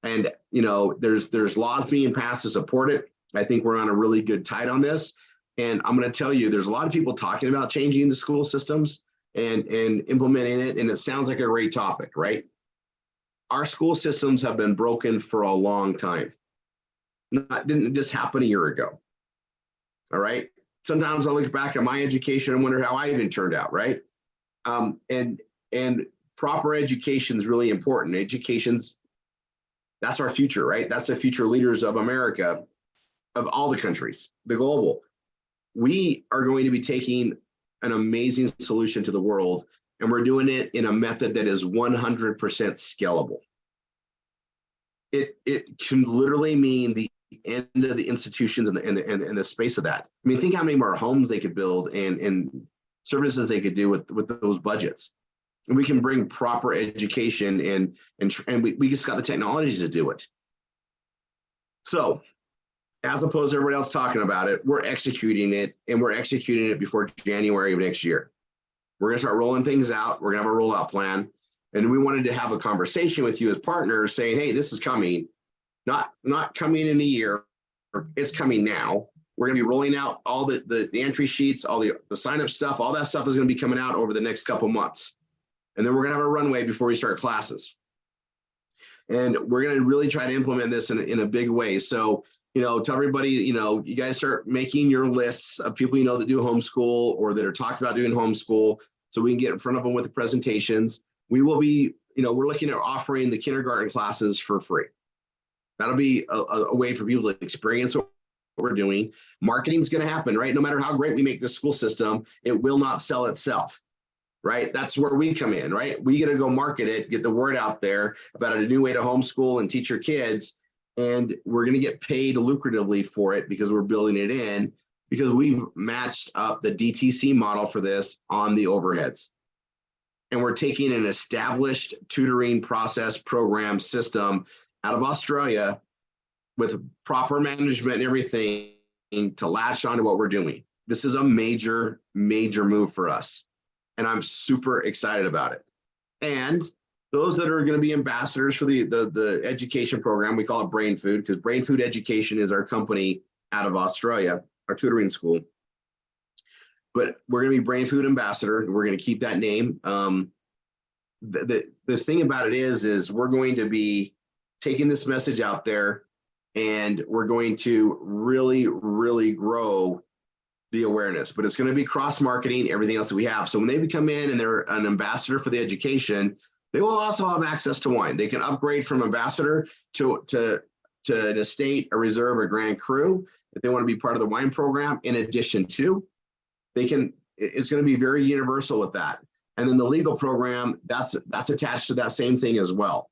And there's laws being passed to support it. I think we're on a really good tide on this. And I'm going to tell you, there's a lot of people talking about changing the school systems and implementing it. And it sounds like a great topic, right? Our school systems have been broken for a long time. Didn't just happen a year ago. All right. Sometimes I look back at my education and wonder how I even turned out, right? And proper education is really important. That's our future, right? That's the future leaders of America, of all the countries, the global. We are going to be taking an amazing solution to the world, and we're doing it in a method that is 100% scalable. It can literally mean the end of the institutions and the space of that. I mean, think how many more homes they could build and services they could do with those budgets. And we can bring proper education and we just got the technologies to do it. So as opposed to everybody else talking about it, we're executing it, and we're executing it before January of next year. We're gonna start rolling things out. We're gonna have a rollout plan. And we wanted to have a conversation with you as partners saying, hey, this is coming, not coming in a year, it's coming now. We're gonna be rolling out all the entry sheets, all the sign up stuff, all that stuff is gonna be coming out over the next couple months. And then we're gonna have a runway before we start classes. And we're gonna really try to implement this in a big way. So, tell everybody, you guys start making your lists of people that do homeschool or that are talking about doing homeschool, so we can get in front of them with the presentations. We will be, we're looking at offering the kindergarten classes for free. That'll be a way for people to experience what we're doing. Marketing's going to happen, right? No matter how great we make this school system, it will not sell itself, right? That's where we come in, right? We got to go market it, get the word out there about a new way to homeschool and teach your kids. And we're going to get paid lucratively for it because we're building it in, because we've matched up the DTC model for this on the overheads. And we're taking an established tutoring process program system out of Australia with proper management and everything to latch onto what we're doing. This is a major, major move for us. And I'm super excited about it. And those that are going to be ambassadors for the education program, we call it Brain Food, because Brain Food Education is our company out of Australia, our tutoring school. But we're going to be Brain Food Ambassador. We're going to keep that name. The thing about it is we're going to be taking this message out there, and we're going to really, really grow the awareness. But it's going to be cross-marketing everything else that we have. So when they come in and they're an ambassador for the education, they will also have access to wine. They can upgrade from ambassador to an estate, a reserve, a grand cru if they want to be part of the wine program. In addition to, it's going to be very universal with that. And then the legal program, that's attached to that same thing as well.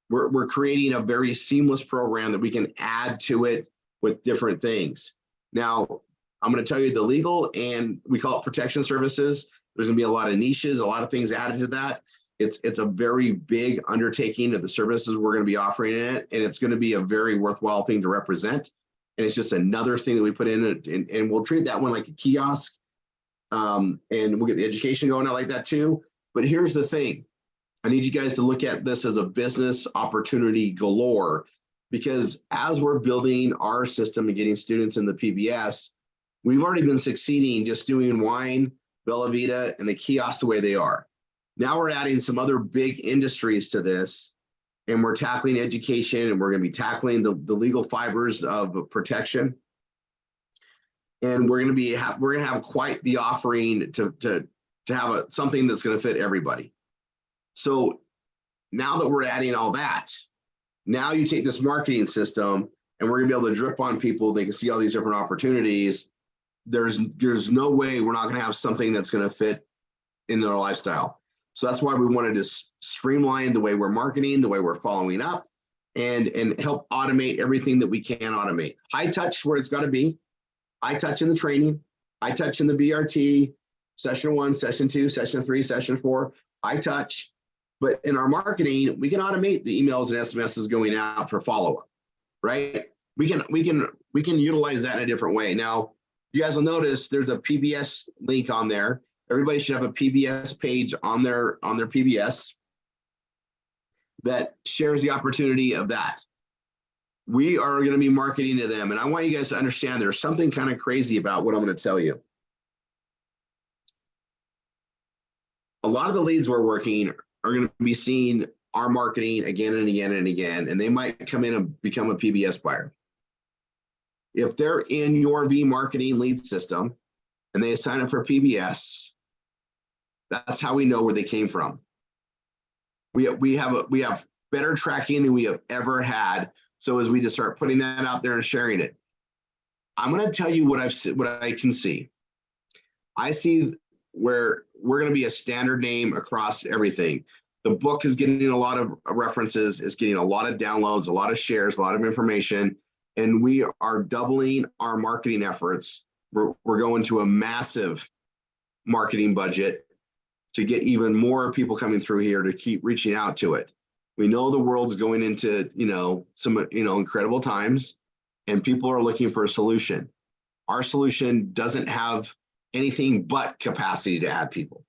We're creating a very seamless program that we can add to it with different things. Now, I'm going to tell you the legal, and we call it protection services. There's going to be a lot of niches, a lot of things added to that. It's a very big undertaking of the services we're going to be offering in it, and it's going to be a very worthwhile thing to represent. And it's just another thing that we put in, and we'll treat that one like a kiosk, and we'll get the education going out like that too. But here's the thing. I need you guys to look at this as a business opportunity galore, because as we're building our system and getting students in the PBS, we've already been succeeding just doing wine, Bella Vita, and the kiosks the way they are. Now we're adding some other big industries to this, and we're tackling education, and we're going to be tackling the legal fibers of protection. And we're going to have quite the offering to have something that's going to fit everybody. So now that we're adding all that, now you take this marketing system, and we're going to be able to drip on people. They can see all these different opportunities. there's no way we're not going to have something that's going to fit in their lifestyle. So that's why we wanted to streamline the way we're marketing, the way we're following up, and help automate everything that we can automate. High touch where it's got to be. High touch in the training. High touch in the BRT, session 1, session 2, session 3, session 4. High touch. But in our marketing, we can automate the emails and SMSs going out for follow-up, right? We can utilize that in a different way. Now, you guys will notice there's a PBS link on there. Everybody should have a PBS page on their PBS that shares the opportunity of that. We are going to be marketing to them. And I want you guys to understand there's something kind of crazy about what I'm going to tell you. A lot of the leads we're working are going to be seeing our marketing again and again and again, and they might come in and become a PBS buyer. If they're in your V marketing lead system and they sign up for PBS, that's how we know where they came from. We have better tracking than we have ever had. So as we just start putting that out there and sharing it, I'm going to tell you what I can see. I see where we're going to be a standard name across everything. The book is getting a lot of references, it's getting a lot of downloads, a lot of shares, a lot of information, and we are doubling our marketing efforts. We're going to a massive marketing budget to get even more people coming through here to keep reaching out to it. We know the world's going into, some, incredible times, and people are looking for a solution. Our solution doesn't have anything but capacity to add people.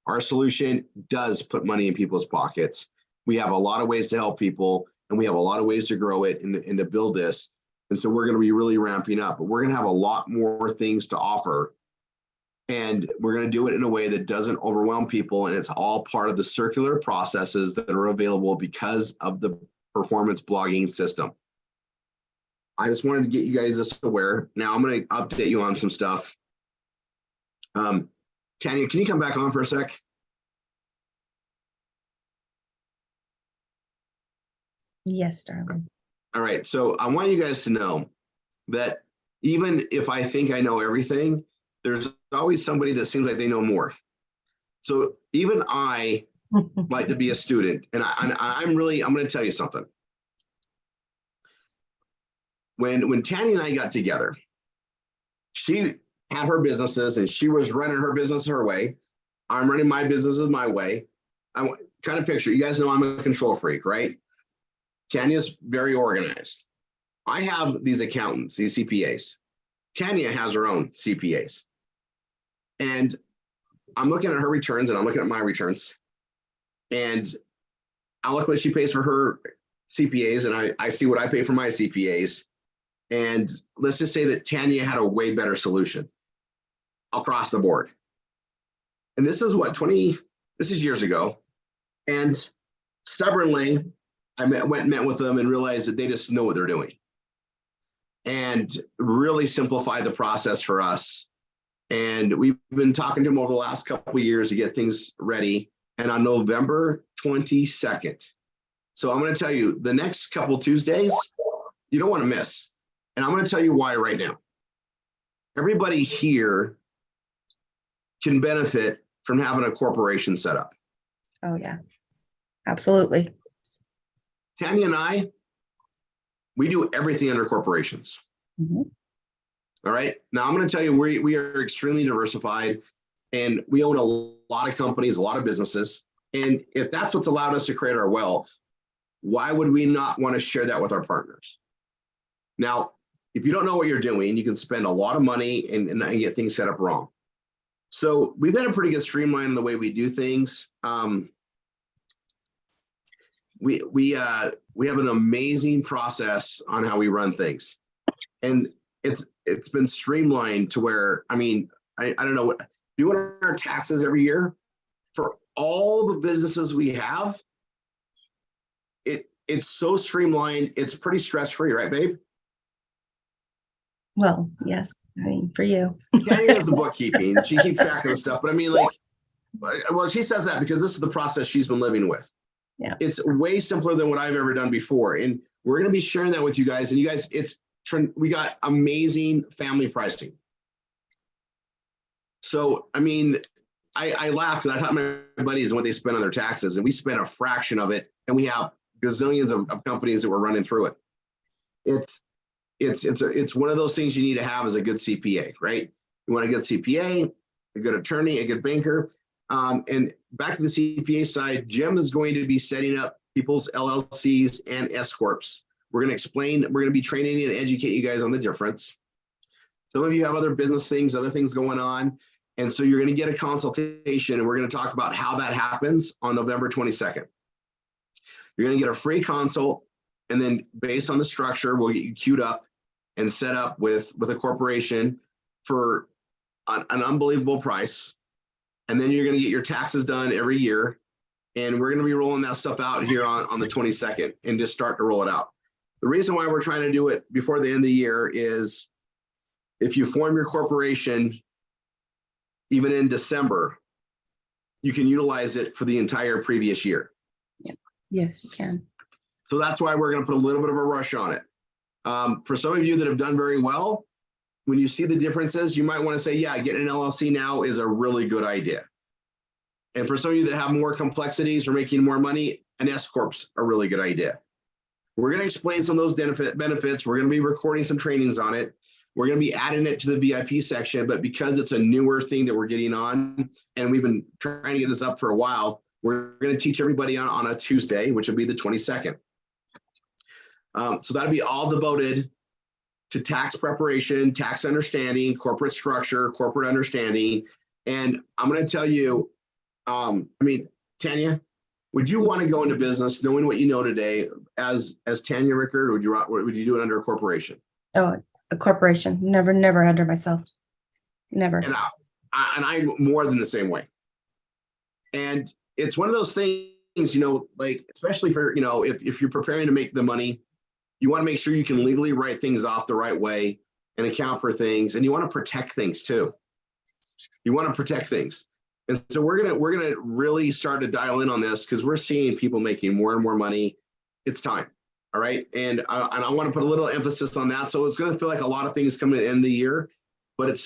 Our solution does put money in people's pockets. We have a lot of ways to help people, and we have a lot of ways to grow it and to build this. And so we're going to be really ramping up, but we're going to have a lot more things to offer. And we're going to do it in a way that doesn't overwhelm people. And it's all part of the circular processes that are available because of the performance blogging system. I just wanted to get you guys this aware. Now I'm going to update you on some stuff. Tanya, can you come back on for a sec? Yes, darling. All right. So I want you guys to know that even if I think I know everything, there's always somebody that seems like they know more. So even I like to be a student, and I'm going to tell you something. When Tanya and I got together, she had her businesses and she was running her business her way. I'm running my businesses my way. I want kind of picture, you guys know I'm a control freak, right? Tanya's very organized. I have these accountants, these CPAs. Tanya has her own CPAs. And I'm looking at her returns and I'm looking at my returns. And I look what she pays for her CPAs and I see what I pay for my CPAs. And let's just say that Tanya had a way better solution across the board. And this is what, this is years ago. And stubbornly, I went and met with them and realized that they just know what they're doing. And really simplify the process for us. And we've been talking to them over the last couple of years to get things ready. And on November 22nd, so I'm going to tell you the next couple of Tuesdays, you don't want to miss. And I'm going to tell you why right now. Everybody here can benefit from having a corporation set up. Oh, yeah, absolutely. Tanya and I, we do everything under corporations. Mm-hmm. All right. Now I'm going to tell you, we are extremely diversified and we own a lot of companies, a lot of businesses. And if that's what's allowed us to create our wealth, why would we not want to share that with our partners? Now, if you don't know what you're doing, you can spend a lot of money and get things set up wrong. So we've got a pretty good streamline in the way we do things. We have an amazing process on how we run things, and it's been streamlined to where, I mean, I don't know, doing our taxes every year for all the businesses we have, it's so streamlined. It's pretty stress-free, right, babe? Well, yes. I mean, for you. Tanya does the bookkeeping. She keeps track of the stuff. But I mean, well, she says that because this is the process she's been living with. Yeah. It's way simpler than what I've ever done before. And we're going to be sharing that with you guys. And you guys, we got amazing family pricing. So, I mean, I laugh because I taught my buddies what they spend on their taxes, and we spend a fraction of it, and we have gazillions of companies that we're running through it. It's one of those things you need to have as a good CPA, right? You want a good CPA, a good attorney, a good banker. And back to the CPA side, Jim is going to be setting up people's LLCs and S Corps. We're going to be training and educate you guys on the difference. Some of you have other business things, other things going on. And so you're going to get a consultation, and we're going to talk about how that happens on November 22nd. You're going to get a free consult, and then based on the structure, we'll get you queued up and set up with a corporation for an unbelievable price. And then you're going to get your taxes done every year. And we're going to be rolling that stuff out here on the 22nd and just start to roll it out. The reason why we're trying to do it before the end of the year is if you form your corporation, even in December, you can utilize it for the entire previous year. Yeah. Yes, you can. So that's why we're going to put a little bit of a rush on it. For some of you that have done very well, when you see the differences, you might want to say, yeah, getting an LLC now is a really good idea. And for some of you that have more complexities or making more money, an S Corp's a really good idea. We're going to explain some of those benefits. We're going to be recording some trainings on it. We're going to be adding it to the VIP section, but because it's a newer thing that we're getting on, and we've been trying to get this up for a while, we're going to teach everybody on a Tuesday, which will be the 22nd. So that'll be all devoted to tax preparation, tax understanding, corporate structure, corporate understanding. And I'm going to tell you, Tanya, would you want to go into business knowing what you know today as Tanya Rickard, or would you do it under a corporation? Oh, a corporation. Never under myself. Never. And I'm more than the same way. And it's one of those things, like, especially for, if you're preparing to make the money, you want to make sure you can legally write things off the right way and account for things. And you want to protect things too. You want to protect things. And so we're gonna really start to dial in on this, because we're seeing people making more and more money. It's time. All right. And I want to put a little emphasis on that. So it's going to feel like a lot of things coming at the end of the year, but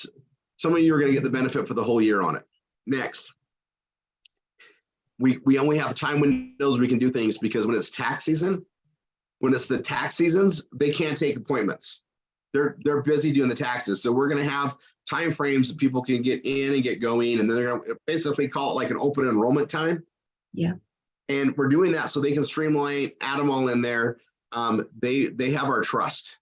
some of you are going to get the benefit for the whole year on it. Next. We only have time windows we can do things, because when it's tax season, when it's the tax seasons, they can't take appointments. They're busy doing the taxes. So we're going to have time frames that people can get in and get going, and then they're going to basically call it like an open enrollment time. Yeah. And we're doing that so they can streamline, add them all in there. They have our trust,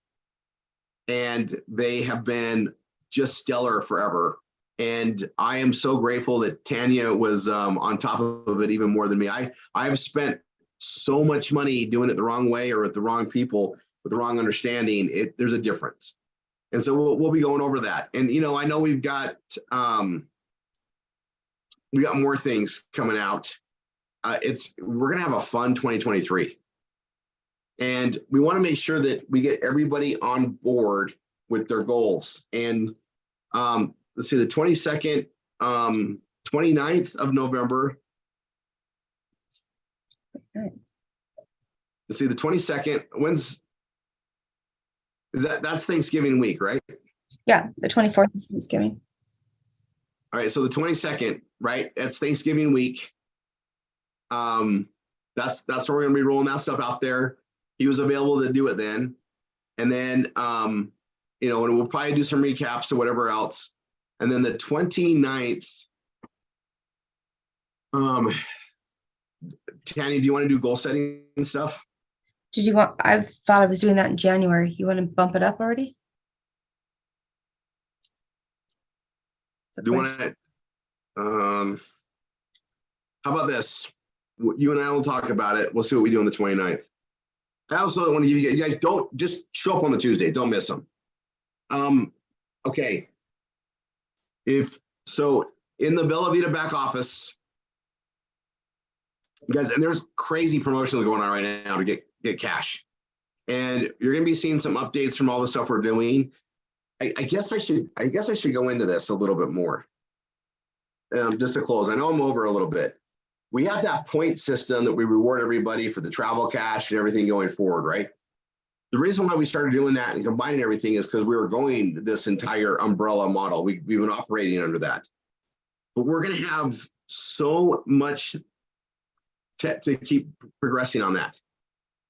and they have been just stellar forever. And I am so grateful that Tanya was on top of it even more than me. I've spent so much money doing it the wrong way, or with the wrong people, with the wrong understanding. There's a difference. And so we'll be going over that. And, I know we've got more things coming out. We're going to have a fun 2023. And we want to make sure that we get everybody on board with their goals. And let's see, the 22nd, 29th of November. Okay. Let's see, the 22nd, that's Thanksgiving week, right? Yeah, the 24th is Thanksgiving. All right, so the 22nd, right? That's Thanksgiving week. That's where we're gonna be rolling that stuff out there. He was available to do it then. And then and we'll probably do some recaps or whatever else. And then the 29th, Tanya, do you want to do goal setting and stuff? I thought I was doing that in January. You want to bump it up already? Do you want to, how about this? You and I will talk about it. We'll see what we do on the 29th. I also want to give you guys, don't just show up on the Tuesday. Don't miss them. Okay. So in the Bella Vita back office, guys, and there's crazy promotions going on right now to get cash. And you're going to be seeing some updates from all the stuff we're doing. I guess I should go into this a little bit more. Just to close, I know I'm over a little bit. We have that point system that we reward everybody for the travel cash and everything going forward, right? The reason why we started doing that and combining everything is because we were going this entire umbrella model. We've been operating under that. but we're going to have so much to keep progressing on that.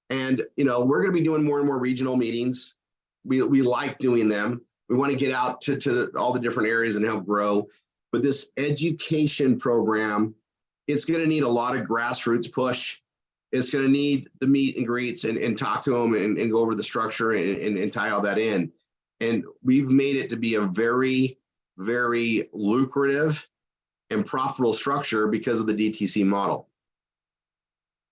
And, we're going to be doing more and more regional meetings. We like doing them. We want to get out to all the different areas and help grow. But this education program, it's going to need a lot of grassroots push. It's going to need the meet and greets and talk to them and go over the structure and tie all that in. And we've made it to be a very, very lucrative and profitable structure because of the DTC model.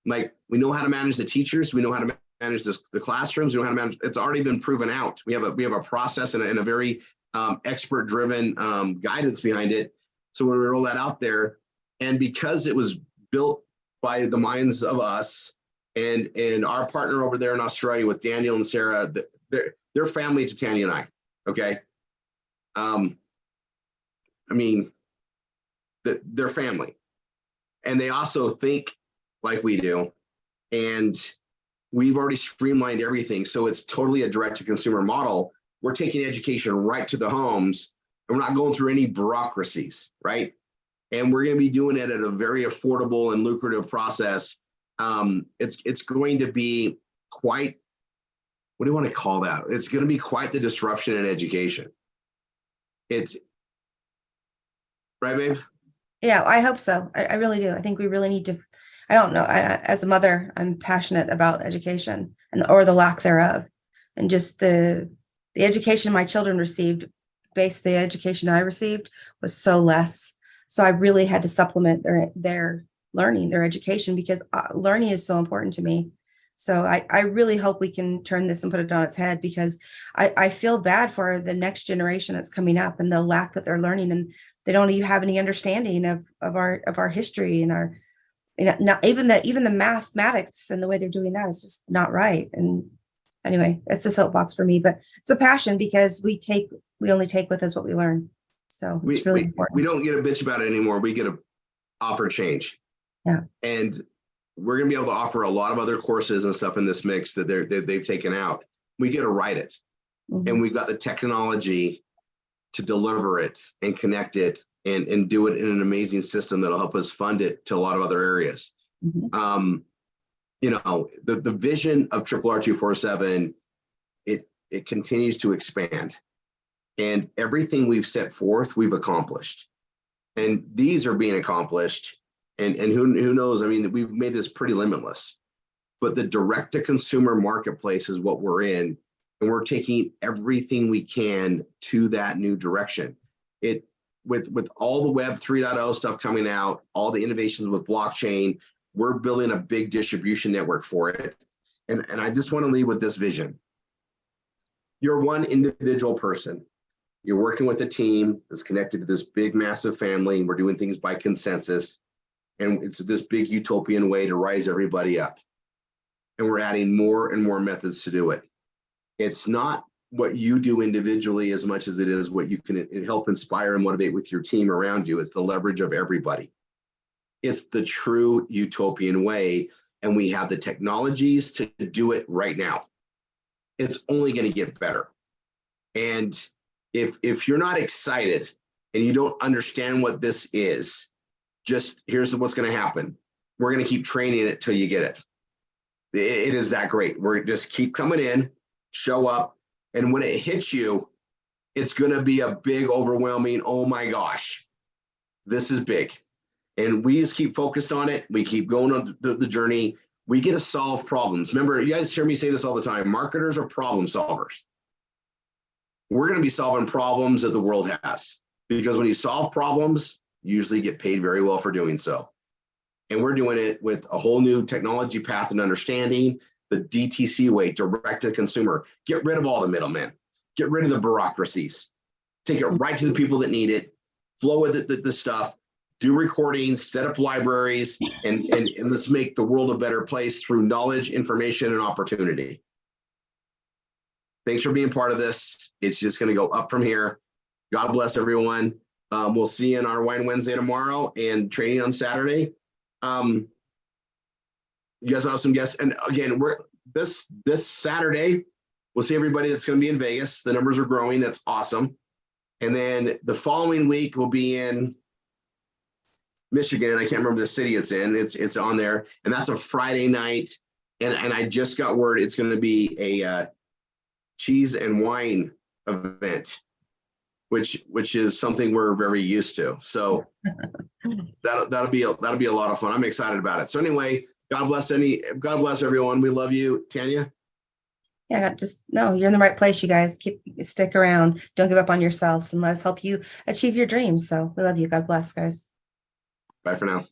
Like, we know how to manage the teachers. We know how to manage the classrooms. We know how to manage. It's already been proven out. We have a process and a very expert driven guidance behind it. So when we roll that out there, and because it was built by the minds of us and our partner over there in Australia with Daniel and Sarah, they're family to Tanya and I. Okay. They're family, and they also think like we do. And we've already streamlined everything. So it's totally a direct to consumer model. We're taking education right to the homes, and we're not going through any bureaucracies, right? And we're going to be doing it at a very affordable and lucrative process. It's going to be quite, what do you want to call that? It's going to be quite the disruption in education. It's right, babe? Yeah, I hope so. I really do. I think we really need to, I don't know. As a mother, I'm passionate about education or the lack thereof. And just the education my children received, the education I received was so less. So I really had to supplement their learning, their education, because learning is so important to me. So I really hope we can turn this and put it on its head, because I feel bad for the next generation that's coming up and the lack that they're learning, and they don't even have any understanding of our history and our, not even the mathematics, and the way they're doing that is just not right. And anyway, it's a soapbox for me, but it's a passion, because we only take with us what we learn. So it's really important. We don't get a bitch about it anymore. We get to offer change. Yeah. And we're going to be able to offer a lot of other courses and stuff in this mix that they've taken out. We get to write it. Mm-hmm. And we've got the technology to deliver it and connect it and do it in an amazing system that'll help us fund it to a lot of other areas. Mm-hmm. The vision of RRR247, it continues to expand. And everything we've set forth, we've accomplished. And these are being accomplished. And who knows? I mean, we've made this pretty limitless. But the direct-to-consumer marketplace is what we're in. And we're taking everything we can to that new direction. With all the Web 3.0 stuff coming out, all the innovations with blockchain, we're building a big distribution network for it. And I just want to leave with this vision. You're one individual person. You're working with a team that's connected to this big, massive family. We're doing things by consensus. And it's this big utopian way to rise everybody up. And we're adding more and more methods to do it. It's not what you do individually as much as it is what you can help inspire and motivate with your team around you. It's the leverage of everybody. It's the true utopian way. And we have the technologies to do it right now. It's only going to get better. And if you're not excited and you don't understand what this is, just here's what's going to happen. We're going to keep training it till you get it. It is that great. We're just keep coming in, show up. And when it hits you, it's going to be a big, overwhelming, oh my gosh, this is big. And we just keep focused on it. We keep going on the journey. We get to solve problems. Remember, you guys hear me say this all the time. Marketers are problem solvers. We're going to be solving problems that the world has, because when you solve problems, you usually get paid very well for doing so. And we're doing it with a whole new technology path and understanding, the DTC way, direct to consumer. Get rid of all the middlemen. Get rid of the bureaucracies. Take it right to the people that need it. Flow with it, the stuff. Do recordings, set up libraries, and let's make the world a better place through knowledge, information, and opportunity. Thanks for being part of this. It's just going to go up from here. God bless everyone. We'll see you in our Wine Wednesday tomorrow and training on Saturday. You guys will have some guests. And again, we're this Saturday, we'll see everybody that's going to be in Vegas. The numbers are growing. That's awesome. And then the following week will be in Michigan. I can't remember the city it's in. It's on there, and that's a Friday night. And I just got word it's going to be a cheese and wine event, which is something we're very used to. So that'll be a lot of fun. I'm excited about it. So anyway, God bless everyone. We love you, Tanya. Yeah, just no, you're in the right place, you guys. Stick around. Don't give up on yourselves, and let us help you achieve your dreams. So we love you. God bless, guys. Bye for now.